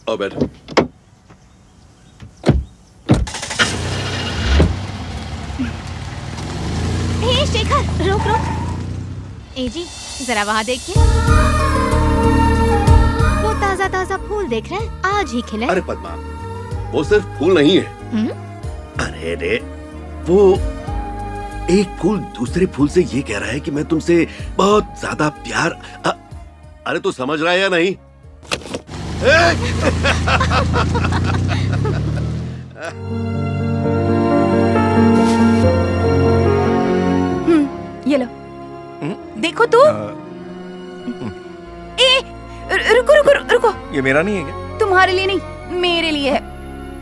आओ बैठो। हे शेखर, रुक रुक। ए जी, जरा वहाँ देखिए। वो ताजा ताजा फूल देख रहे हैं, आज ही खिले। अरे पद्मा, वो सिर्फ फूल नहीं है। अरे रे, वो एक फूल दूसरे फूल से ये कह रहा है कि मैं तुमसे बहुत ज्यादा प्यार। अरे तू समझ रहा है या नहीं? ये लो, देखो तो। रुको रुको रुको। ये मेरा नहीं है क्या? तुम्हारे लिए नहीं, मेरे लिए है।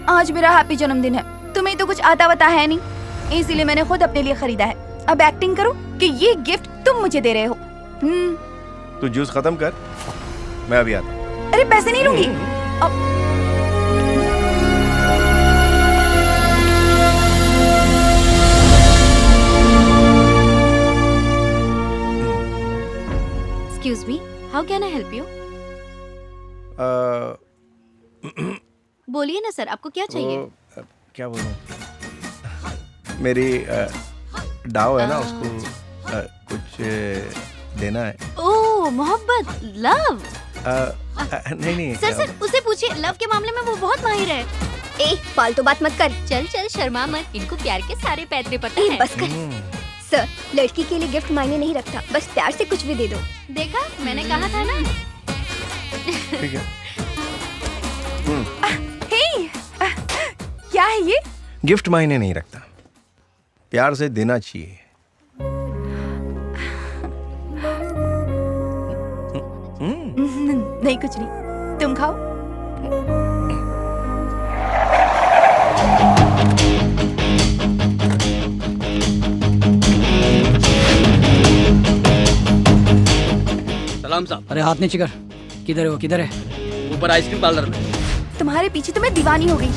आज मेरा हैप्पी जन्मदिन है। तुम्हें तो कुछ आता वता है नहीं, इसीलिए मैंने खुद अपने लिए खरीदा है। अब एक्टिंग करो कि ये गिफ्ट तुम मुझे दे रहे हो। तू जूस खत्म कर, मैं अभी आता हूँ। अरे पैसे नहीं लूंगी। Excuse me, how can I help you? बोलिए ना सर, आपको क्या चाहिए? क्या बोलूं? मेरी डाव है ना, उसको कुछ देना है। ओह, मोहब्बत, लव। नहीं सर उसे पूछिए, लव के मामले में वो बहुत माहिर है। ए, फालतू बात मत कर। चल चल, शर्मा मत, इनको प्यार के सारे पैतरे पता है। बस कर। सर, लड़की के लिए गिफ्ट मायने नहीं रखता, बस प्यार से कुछ भी दे दो। देखा, मैंने कहा था ना। ठीक है। क्या है ये? गिफ्ट मायने नहीं रखता, प्यार से देना चाहिए। नहीं, कुछ नहीं, तुम खाओ। सलाम साहब। अरे हाथ नीचे कर। किधर है वो? किधर है? ऊपर आइसक्रीम पार्लर में। तुम्हारे पीछे तो मैं दीवानी हो गई।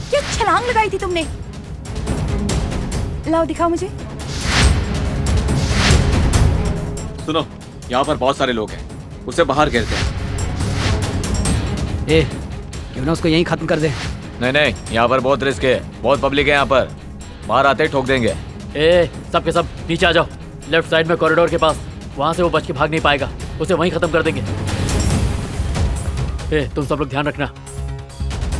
क्या छलांग लगाई थी तुमने? लाओ, दिखाओ मुझे। सुनो, यहाँ पर बहुत सारे लोग हैं, उसे बाहर घेरते हैं। ए, क्यों ना उसको यहीं खत्म कर दे। नहीं, यहाँ पर बहुत रिस्क है, बहुत पब्लिक है यहाँ पर, बाहर आते ही ठोक देंगे। ए, सब के सब नीचे आ जाओ, लेफ्ट साइड में कॉरिडोर के पास। वहाँ से वो बच के भाग नहीं पाएगा, उसे वहीं खत्म कर देंगे। ए, तुम सब लोग ध्यान रखना।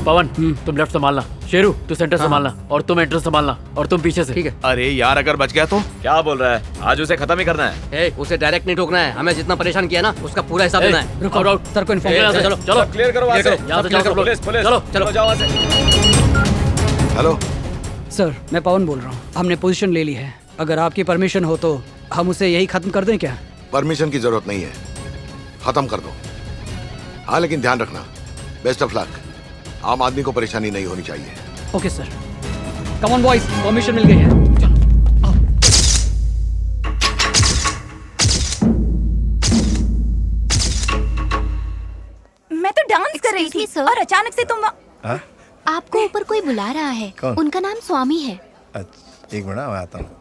पवन, तुम लेफ्ट संभालना, शेरू तू सेंटर संभालना, और तुम एंट्रेंस संभालना, और तुम पीछे से। ठीक है। अरे यार, अगर बच गया तो क्या बोल रहा है? आज उसे खत्म ही करना है। ए, उसे डायरेक्ट नहीं ठोकना है, हमें जितना परेशान किया ना उसका पूरा हिसाब देना है। रुको, सर को इन्फॉर्म करो। चलो चलो, क्लियर करो वहाँ से। यहाँ से जाओ सब लोग। पुलिस, चलो चलो जाओ वहाँ से। हेलो सर, मैं पवन बोल रहा हूँ। हमने पोजीशन ले ली है, अगर आपकी परमिशन हो तो हम उसे यही खत्म कर दें क्या? परमिशन की जरूरत नहीं है, खत्म कर दो। हाँ, लेकिन ध्यान रखना, बेस्ट ऑफ लक। आम आदमी को परेशानी नहीं होनी चाहिए। Okay sir. Come on boys, permission मिल गई है। मैं तो डांस कर रही थी और अचानक से तुम आपको ऊपर कोई बुला रहा है। कौन? उनका नाम स्वामी है। अच्छा, एक मिनट, मैं आता हूँ।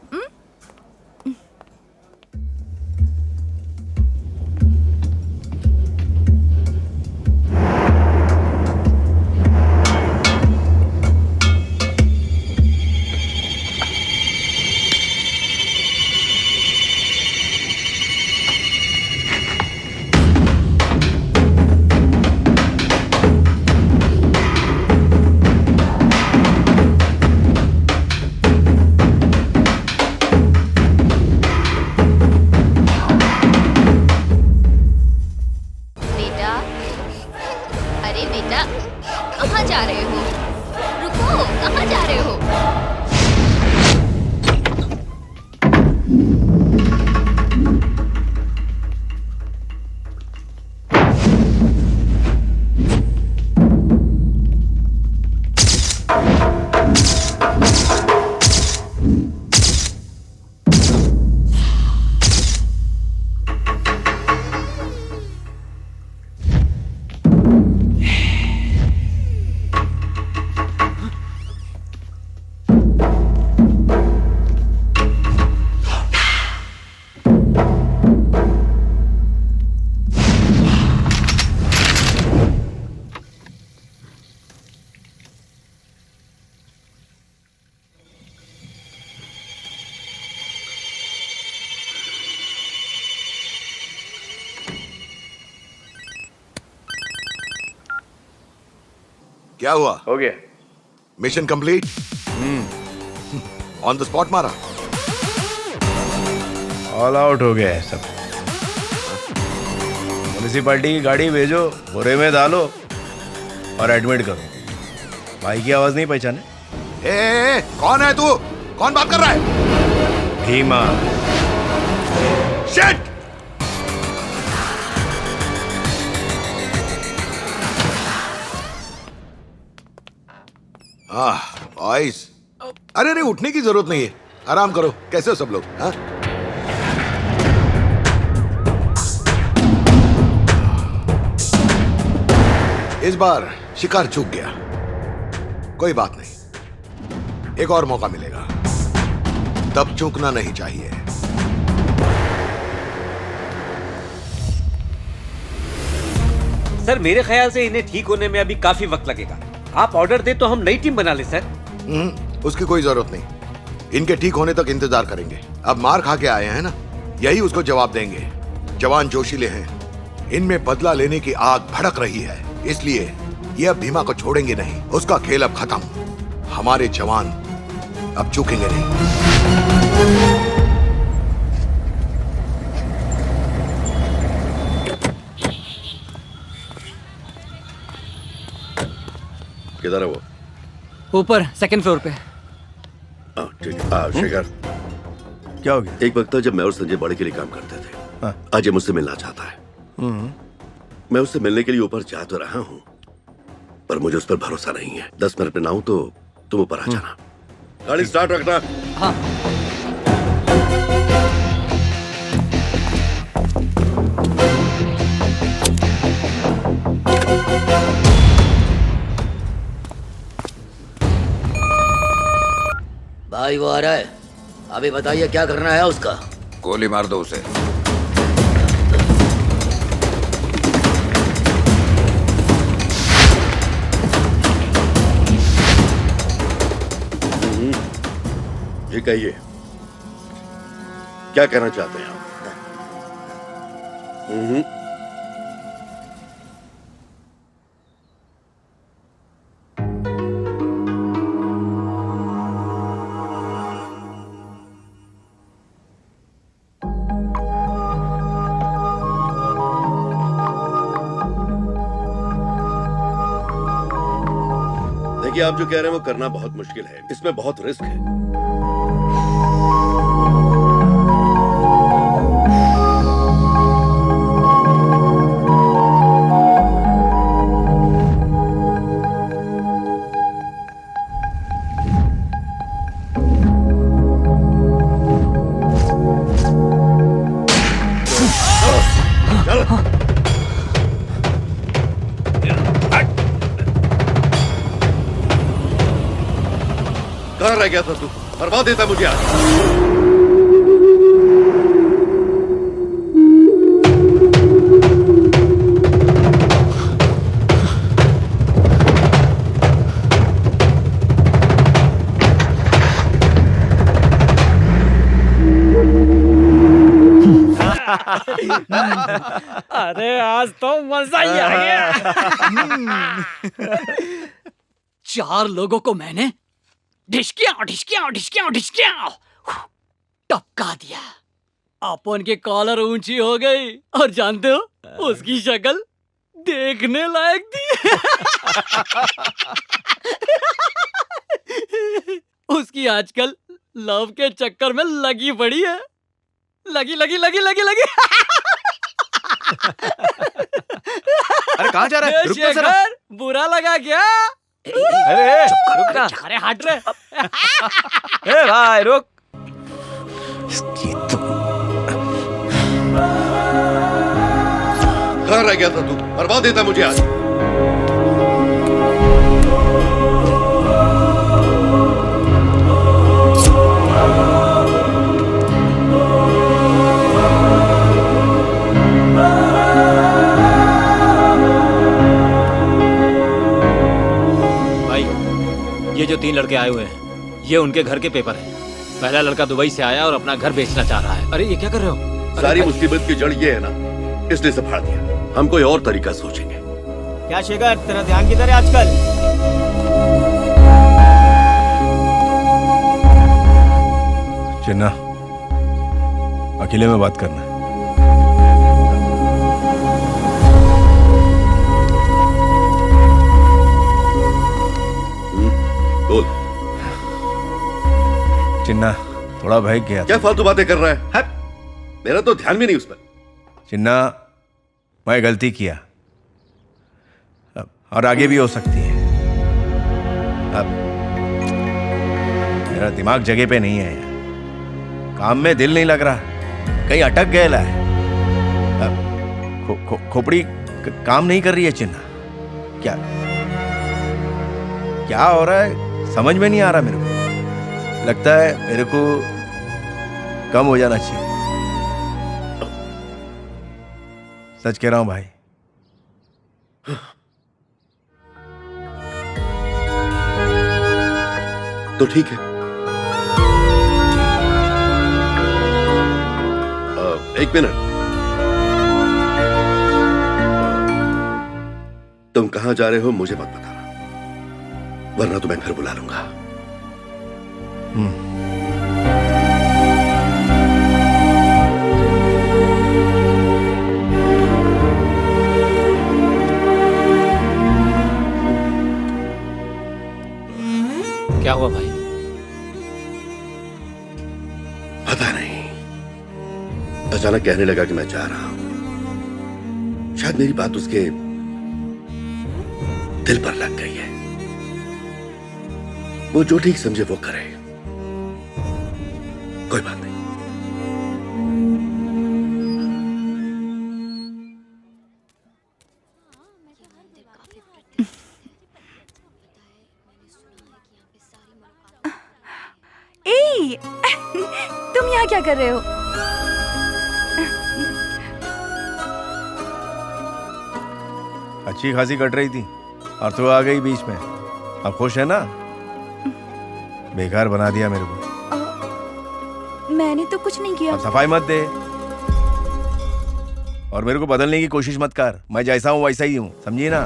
जा रहे हो? रुको, कहाँ जा रहे हो? क्या हुआ? हो गया। Mission complete? On the spot मारा? ऑल आउट हो गया है सब। म्युनिसिपैलिटी की गाड़ी भेजो, बोरे में डालो और एडमिट करो। भाई की आवाज नहीं पहचाने? ए, कौन है तू? कौन बात कर रहा है? भीमा। शिट! बॉयज, अरे अरे उठने की जरूरत नहीं है, आराम करो। कैसे हो सब लोग? हाँ? इस बार शिकार चूक गया, कोई बात नहीं, एक और मौका मिलेगा, तब चूकना नहीं चाहिए। सर मेरे ख्याल से इन्हें ठीक होने में अभी काफी वक्त लगेगा। आप ऑर्डर दे तो हम नई टीम बना ले सर। उसकी कोई जरूरत नहीं, इनके ठीक होने तक इंतजार करेंगे। अब मार खा के आए हैं ना, यही उसको जवाब देंगे। जवान जोशीले हैं, इनमें बदला लेने की आग भड़क रही है, इसलिए ये अब भीमा को छोड़ेंगे नहीं। उसका खेल अब खत्म। हमारे जवान अब चूकेंगे नहीं। किधर है वो? ऊपर सेकंड फ्लोर पे। ठीक है। शेखर, क्या हो गया? एक वक्त था जब मैं और संजय बड़े के लिए काम करते थे। अजय मुझसे मिलना चाहता है। मैं उससे मिलने के लिए ऊपर जा तो रहा हूँ, पर मुझे उस पर भरोसा नहीं है। 10 मिनट में ना हूं तो तुम ऊपर आ जाना। गाड़ी स्टार्ट रखना। हाँ। भाई वो आ रहा है, अभी बताइए क्या करना है उसका। गोली मार दो उसे। जी कहिए, क्या कहना चाहते हैं आप? देखिए, आप जो कह रहे हैं वो करना बहुत मुश्किल है, इसमें बहुत रिस्क है। कहाँ रह गया था तू? बर्बाद देता मुझे आज। अरे आज तो मजा ही आ गया। 4 लोगों को मैंने ढिशकिया टपका दिया। अपन की कॉलर ऊंची हो गई और जानते हो उसकी शक्ल देखने लायक थी। उसकी आजकल लव के चक्कर में लगी पड़ी है। लगी। अरे कहाँ जा रहा है? रुक तो जरा। शेखर, बुरा लगा क्या? अरे रुक ना। अरे हट रे। ए भाई रुक। कहाँ रह गया था तू? मरवा देता मुझे आज। भाई, ये जो 3 लड़के आए हुए हैं, ये उनके घर के पेपर हैं। पहला लड़का दुबई से आया और अपना घर बेचना चाह रहा है। अरे ये क्या कर रहे हो? सारी मुसीबत की जड़ ये है ना, इसलिए से फाड़ दिया। हम कोई और तरीका सोचेंगे। क्या शेखर, तेरा ध्यान किधर है आजकल? चिन्ना, अकेले में बात करना है। बोल। चिन्ना, थोड़ा भय गया। क्या फालतू बातें कर रहा है? मेरा तो ध्यान भी नहीं उस पर। चिन्ना, मैं गलती किया और आगे भी हो सकती है। अब मेरा दिमाग जगह पे नहीं है यार। काम में दिल नहीं लग रहा, कहीं अटक गया है। खोपड़ी काम नहीं कर रही है। चिन्ना, क्या हो रहा है समझ में नहीं आ रहा मेरे को। लगता है मेरे को कम हो जाना चाहिए। सच कह रहा हूं भाई। तो ठीक है, एक मिनट। तुम कहां जा रहे हो मुझे मत बताना, वरना तो मैं फिर बुला लूंगा। क्या हुआ भाई? पता नहीं, अचानक कहने लगा कि मैं जा रहा हूं। शायद मेरी बात उसके दिल पर लग गई है। वो जो ठीक समझे वो करे, कोई बात नहीं। ए, तुम यहाँ क्या कर रहे हो? अच्छी खासी कट रही थी और तू आ गई बीच में। अब खुश है ना? बेकार बना दिया मेरे को। मैंने तो कुछ नहीं किया। अब सफाई मत दे और मेरे को बदलने की कोशिश मत कर। मैं जैसा हूं वैसा ही हूं, समझी ना?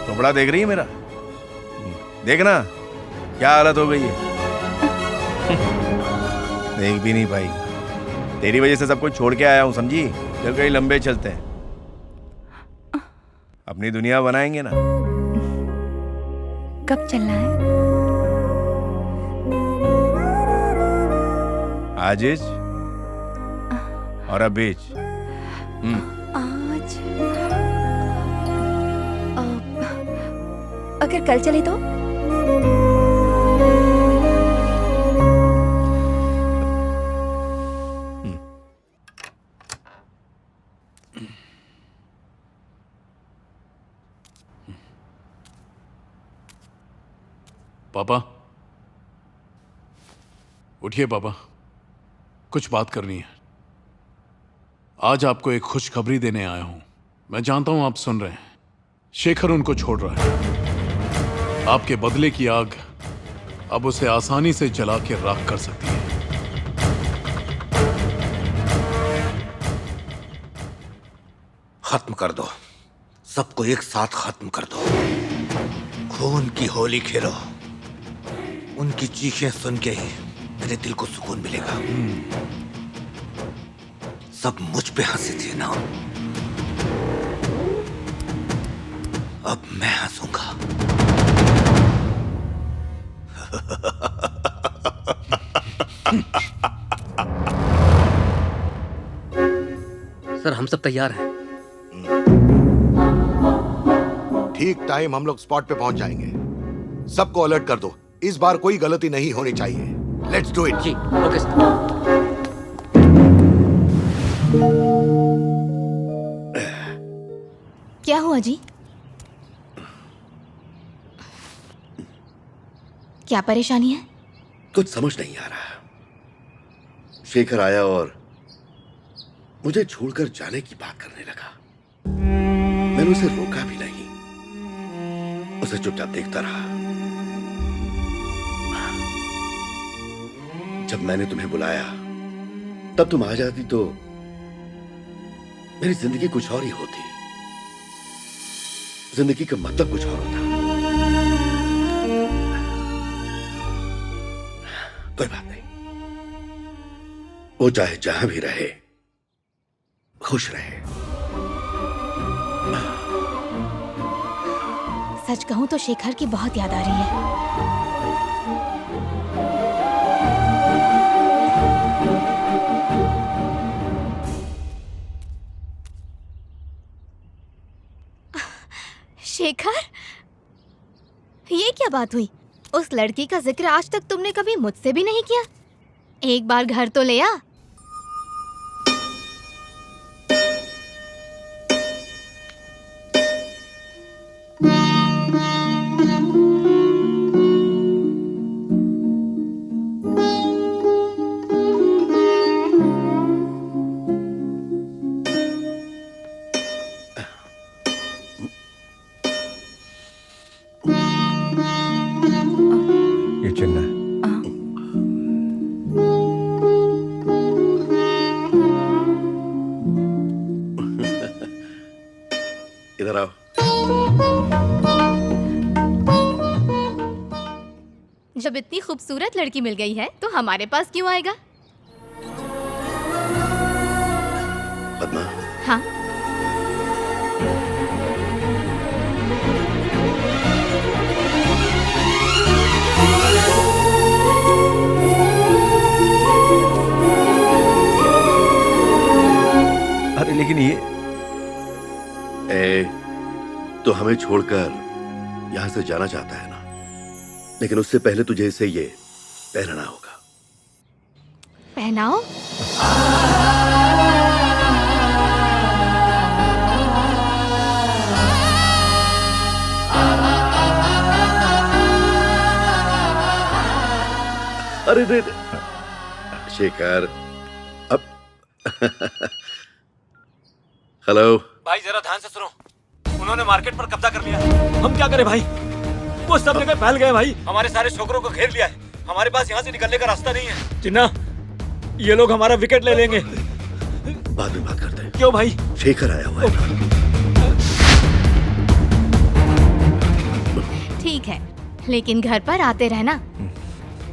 कपड़ा देख रही है मेरा? देखना क्या हालत हो गई है। देख भी नहीं पाई। तेरी वजह से सब कुछ छोड़ के आया हूं, समझी? चल कहीं लंबे चलते हैं, अपनी दुनिया बनाएंगे ना। कब चलना है? आजिज और अबीज। आज अगर कल चले तो? पापा उठिए पापा, कुछ बात करनी है। आज आपको एक खुशखबरी देने आया हूं। मैं जानता हूं आप सुन रहे हैं। शेखर उनको छोड़ रहा है। आपके बदले की आग अब उसे आसानी से जला के राख कर सकती है। खत्म कर दो, सबको एक साथ खत्म कर दो। खून की होली खेलो। उनकी चीखें सुन के ही मेरे दिल को सुकून मिलेगा। सब मुझ पे हंसे थे ना, अब मैं हंसूंगा। सर हम सब तैयार हैं। ठीक टाइम हम लोग स्पॉट पे पहुंच जाएंगे। सबको अलर्ट कर दो, इस बार कोई गलती नहीं होनी चाहिए। Let's do it. जी ओके सर। क्या हुआ जी? क्या परेशानी है? कुछ समझ नहीं आ रहा। शेखर आया और मुझे छोड़कर जाने की बात करने लगा। मैंने उसे रोका भी नहीं, उसे चुपचाप देखता रहा। जब मैंने तुम्हें बुलाया तब तुम आ जाती तो मेरी जिंदगी कुछ और ही होती। जिंदगी का मतलब कुछ और होता। कोई बात नहीं, वो चाहे जहां भी रहे खुश रहे। सच कहूं तो शेखर की बहुत याद आ रही है। शेखर, ये क्या बात हुई? उस लड़की का जिक्र आज तक तुमने कभी मुझसे भी नहीं किया। एक बार घर तो ले आ। ये चिन्ना है। इधर आओ। जब इतनी खूबसूरत लड़की मिल गई है तो हमारे पास क्यों आएगा? पद्मा, हाँ, अरे लेकिन ये तो हमें छोड़कर यहां से जाना चाहता है ना, लेकिन उससे पहले तुझे इसे ये पहनना होगा। पहनाओ। अरे रे शेखर, अब हेलो भाई जरा ध्यान से सुनो, उन्होंने मार्केट पर कब्जा कर लिया। हम क्या करें भाई? वो सब जगह फैल गए भाई। हमारे सारे छोकरों को घेर लिया है। हमारे पास यहाँ से निकलने का रास्ता नहीं है। चिन्ना, ये लोग हमारा विकेट ले लेंगे। बाद में बात करते हैं। क्यों भाई? शेखर आया हुआ है। ठीक है, लेकिन घर पर आते रहना।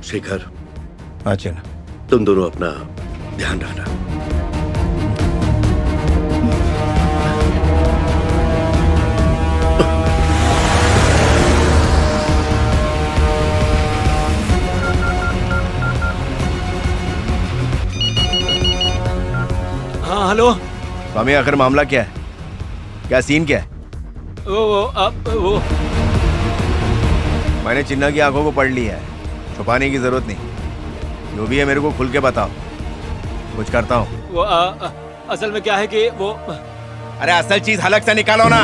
शेखर, हाँ चिन्ना, तुम दोनों अपना ध्यान रखना। हाँ हेलो स्वामी, आखिर मामला क्या है? क्या सीन क्या है? वो मैंने चिन्ना की आंखों को पढ़ लिया है, छुपाने की जरूरत नहीं। जो भी है मेरे को खुल के बताओ, कुछ करता हूँ। वो असल में क्या है कि वो, अरे असल चीज हलक से निकालो ना।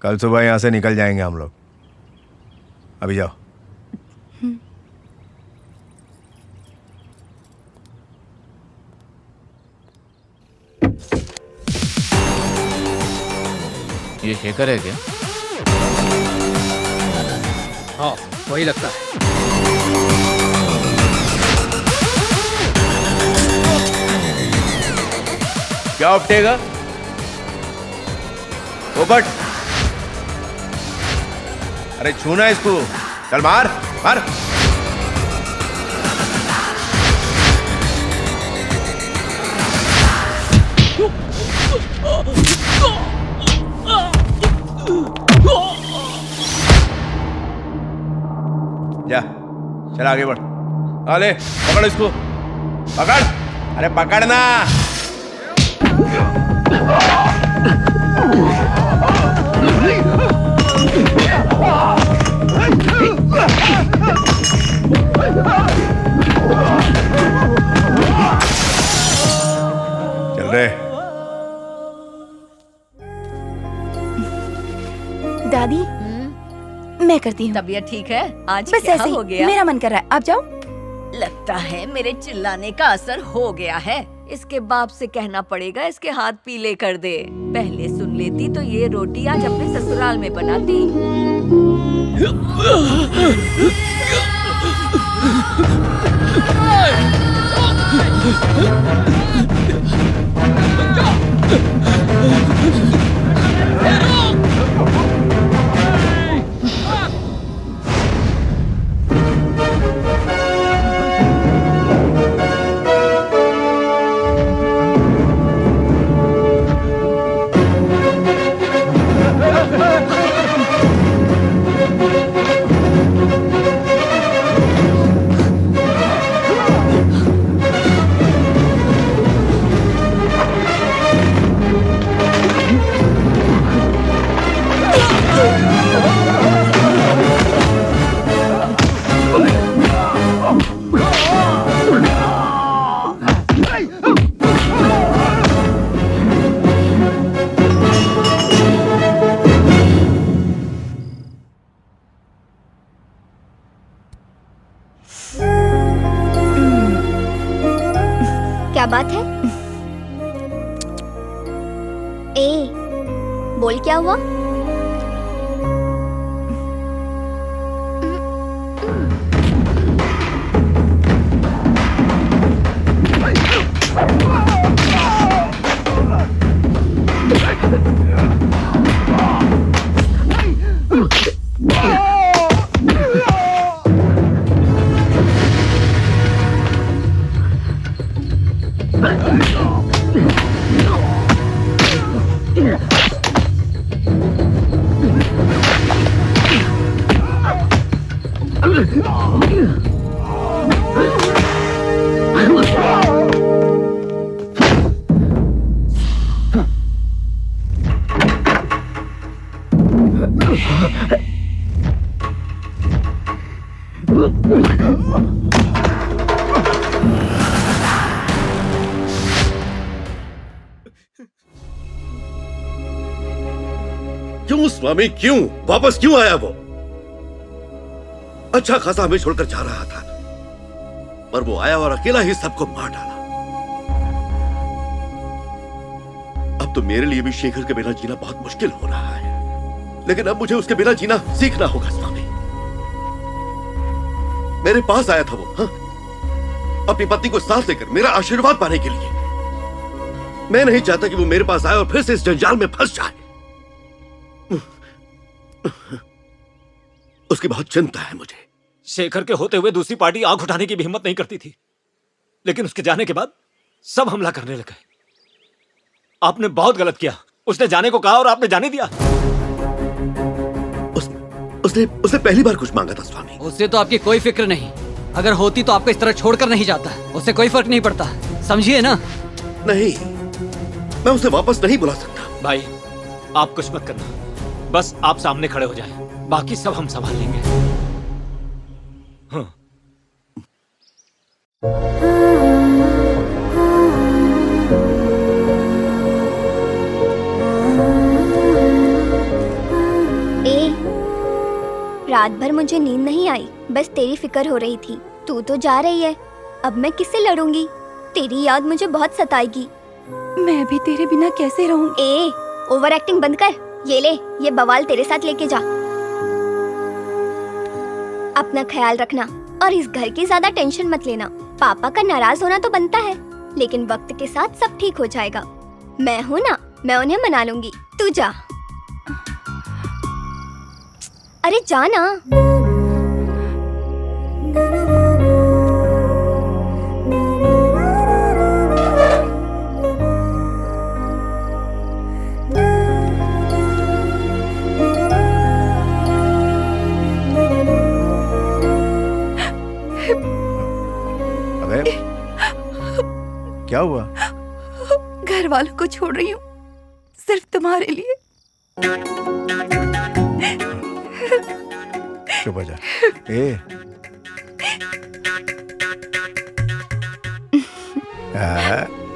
कल सुबह यहां से निकल जाएंगे हम लोग। अभी जाओ। ये शेखर है क्या? हाँ वही लगता है। क्या उपटेगा? पोपट, अरे छूना इसको, चल मार मार। जा, चल आगे बढ़। अरे पकड़ इसको, पकड़, अरे पकड़ना। चल रहे। दादी, मैं करती हूँ। तबीयत ठीक है? आज बस क्या ऐसे हो ही, गया? मेरा मन कर रहा है, आप जाओ। लगता है मेरे चिल्लाने का असर हो गया है। इसके बाप से कहना पड़ेगा इसके हाथ पीले कर दे। पहले सुन लेती तो ये रोटी आज अपने ससुराल में बनाती। क्या बात है? ए, बोल क्या हुआ? क्यों स्वामी, क्यों वापस क्यों आया वो? अच्छा खासा हमें छोड़कर जा रहा था, पर वो आया और अकेला ही सबको मार डाला। अब तो मेरे लिए भी शेखर के बिना जीना बहुत मुश्किल हो रहा है, लेकिन अब मुझे उसके बिना जीना सीखना होगा स्वामी। मेरे पास आया था वो, हाँ? अपनी पत्नी को साथ लेकर मेरा आशीर्वाद पाने के लिए। मैं नहीं चाहता कि वो मेरे पास आए और फिर से इस जंजाल में फंस जाए। उसकी बहुत चिंता है मुझे। शेखर के होते हुए दूसरी पार्टी आंख उठाने की भी हिम्मत नहीं करती थी, लेकिन उसके जाने के बाद सब हमला करने लगे। आपने बहुत गलत किया। उसने जाने को कहा और आपने जाने दिया। उसने पहली बार कुछ मांगा था स्वामी। उससे तो आपकी कोई फिक्र नहीं। अगर होती तो आपको इस तरह छोड़कर नहीं जाता। उससे कोई फर्क नहीं पड़ता, समझिए ना? नहीं, मैं उसे वापस नहीं बुला सकता। भाई, आप कुछ मत करना, बस आप सामने खड़े हो जाएं, बाकी सब हम संभाल लेंगे। हाँ। रात भर मुझे नींद नहीं आई, बस तेरी फिक्र हो रही थी। तू तो जा रही है, अब मैं किससे लड़ूंगी? तेरी याद मुझे बहुत सताएगी। मैं भी तेरे बिना कैसे रहूं? ओवर एक्टिंग बंद कर। ये ले, ये बवाल तेरे साथ लेके जा। अपना ख्याल रखना और इस घर की ज्यादा टेंशन मत लेना। पापा का नाराज होना तो बनता है, लेकिन वक्त के साथ सब ठीक हो जाएगा। मैं हूँ ना, मैं उन्हें मना लूंगी। तू जा। अरे जाना। अबे क्या हुआ? घर वालों को छोड़ रही हूँ सिर्फ तुम्हारे लिए। चुप हो जा। ए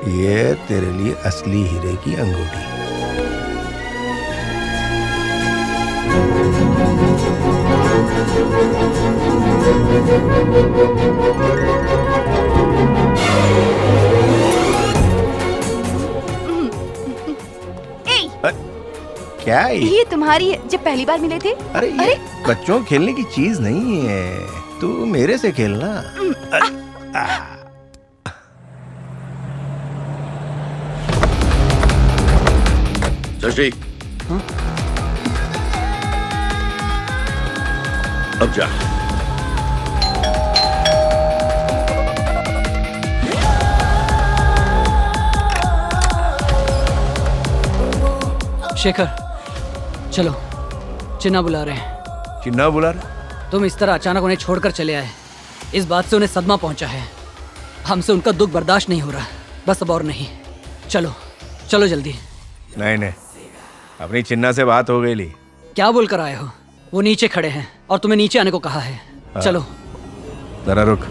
ये तेरे लिए असली हीरे की अंगूठी। क्या ये तुम्हारी है, जब पहली बार मिले थे। अरे बच्चों खेलने की चीज नहीं है, तू मेरे से खेलना। शशि, अब जा। शेखर, चलो, चिन्ना बुला रहे हैं। चिन्ना बुला रहे? तुम इस तरह अचानक उन्हें छोड़कर चले आए, इस बात से उन्हें सदमा पहुंचा है। हमसे उनका दुख बर्दाश्त नहीं हो रहा, बस अब और नहीं। चलो चलो जल्दी। नहीं, अपनी चिन्ना से बात हो गई ली। क्या बोलकर आए हो? वो नीचे खड़े हैं और तुम्हें नीचे आने को कहा है। चलो जरा रुक।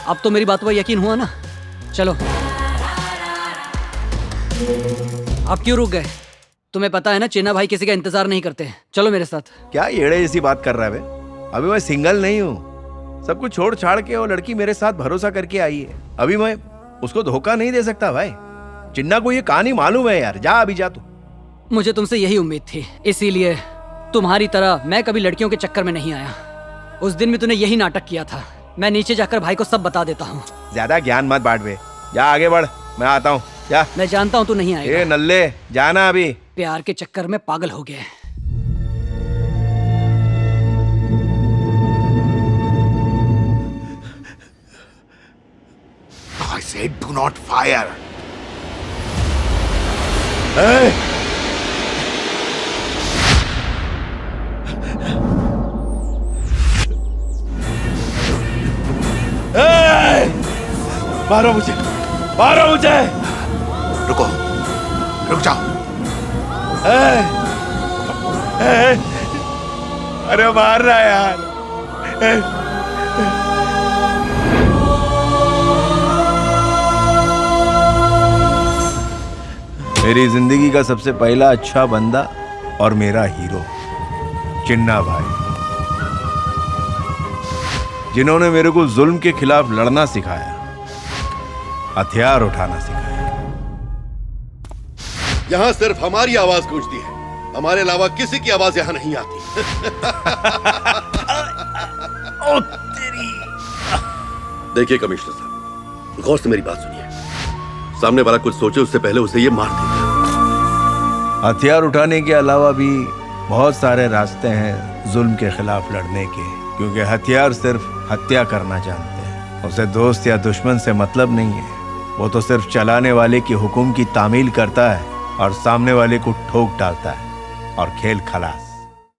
अब तो मेरी बात पर यकीन हुआ ना? चलो। अब क्यों रुक गए? तुम्हें पता है ना चिन्ना भाई किसी का इंतजार नहीं करते। चलो मेरे साथ। क्या येड़े जैसी बात कर रहा है बे? अभी मैं सिंगल नहीं हूँ, सब कुछ छोड़ छाड़ के वो लड़की मेरे साथ भरोसा करके आई है। अभी मैं उसको धोखा नहीं दे सकता भाई। चिन्ना को ये कहानी मालूम है यार। जा अभी जा तू। मुझे तुमसे यही उम्मीद थी, इसीलिए तुम्हारी तरह मैं कभी लड़कियों के चक्कर में नहीं आया। उस दिन भी तूने यही नाटक किया था। मैं नीचे जाकर भाई को सब बता देता हूँ। ज्यादा ज्ञान मत बांट बे, जा आगे बढ़, मैं आता हूँ। जा। मैं जानता हूँ तू नहीं आएगा। ए नल्ले, जाना अभी। प्यार के चक्कर में पागल हो गया। I said do not fire. मारो मुझे, मारो मुझे। रुको, रुक जाओ। अरे मार रहा है यार। मेरी जिंदगी का सबसे पहला अच्छा बंदा और मेरा हीरो चिन्ना भाई, जिन्होंने मेरे को जुल्म के खिलाफ लड़ना सिखाया, हथियार उठाना सिखाया। यहाँ सिर्फ हमारी आवाज गूंजती है, हमारे अलावा किसी की आवाज यहाँ नहीं आती। ओ तेरी। देखिए कमिश्नर साहब, गौर से मेरी बात सुनिए। सामने वाला कुछ सोचे उससे पहले उसे ये मार देगा। हथियार उठाने के अलावा भी बहुत सारे रास्ते हैं जुल्म के खिलाफ लड़ने के, क्योंकि हथियार सिर्फ हत्या करना जानते हैं। उसे दोस्त या दुश्मन से मतलब नहीं है, वो तो सिर्फ चलाने वाले की हुक्म की तामील करता है और सामने वाले को ठोक डालता है और खेल खलास।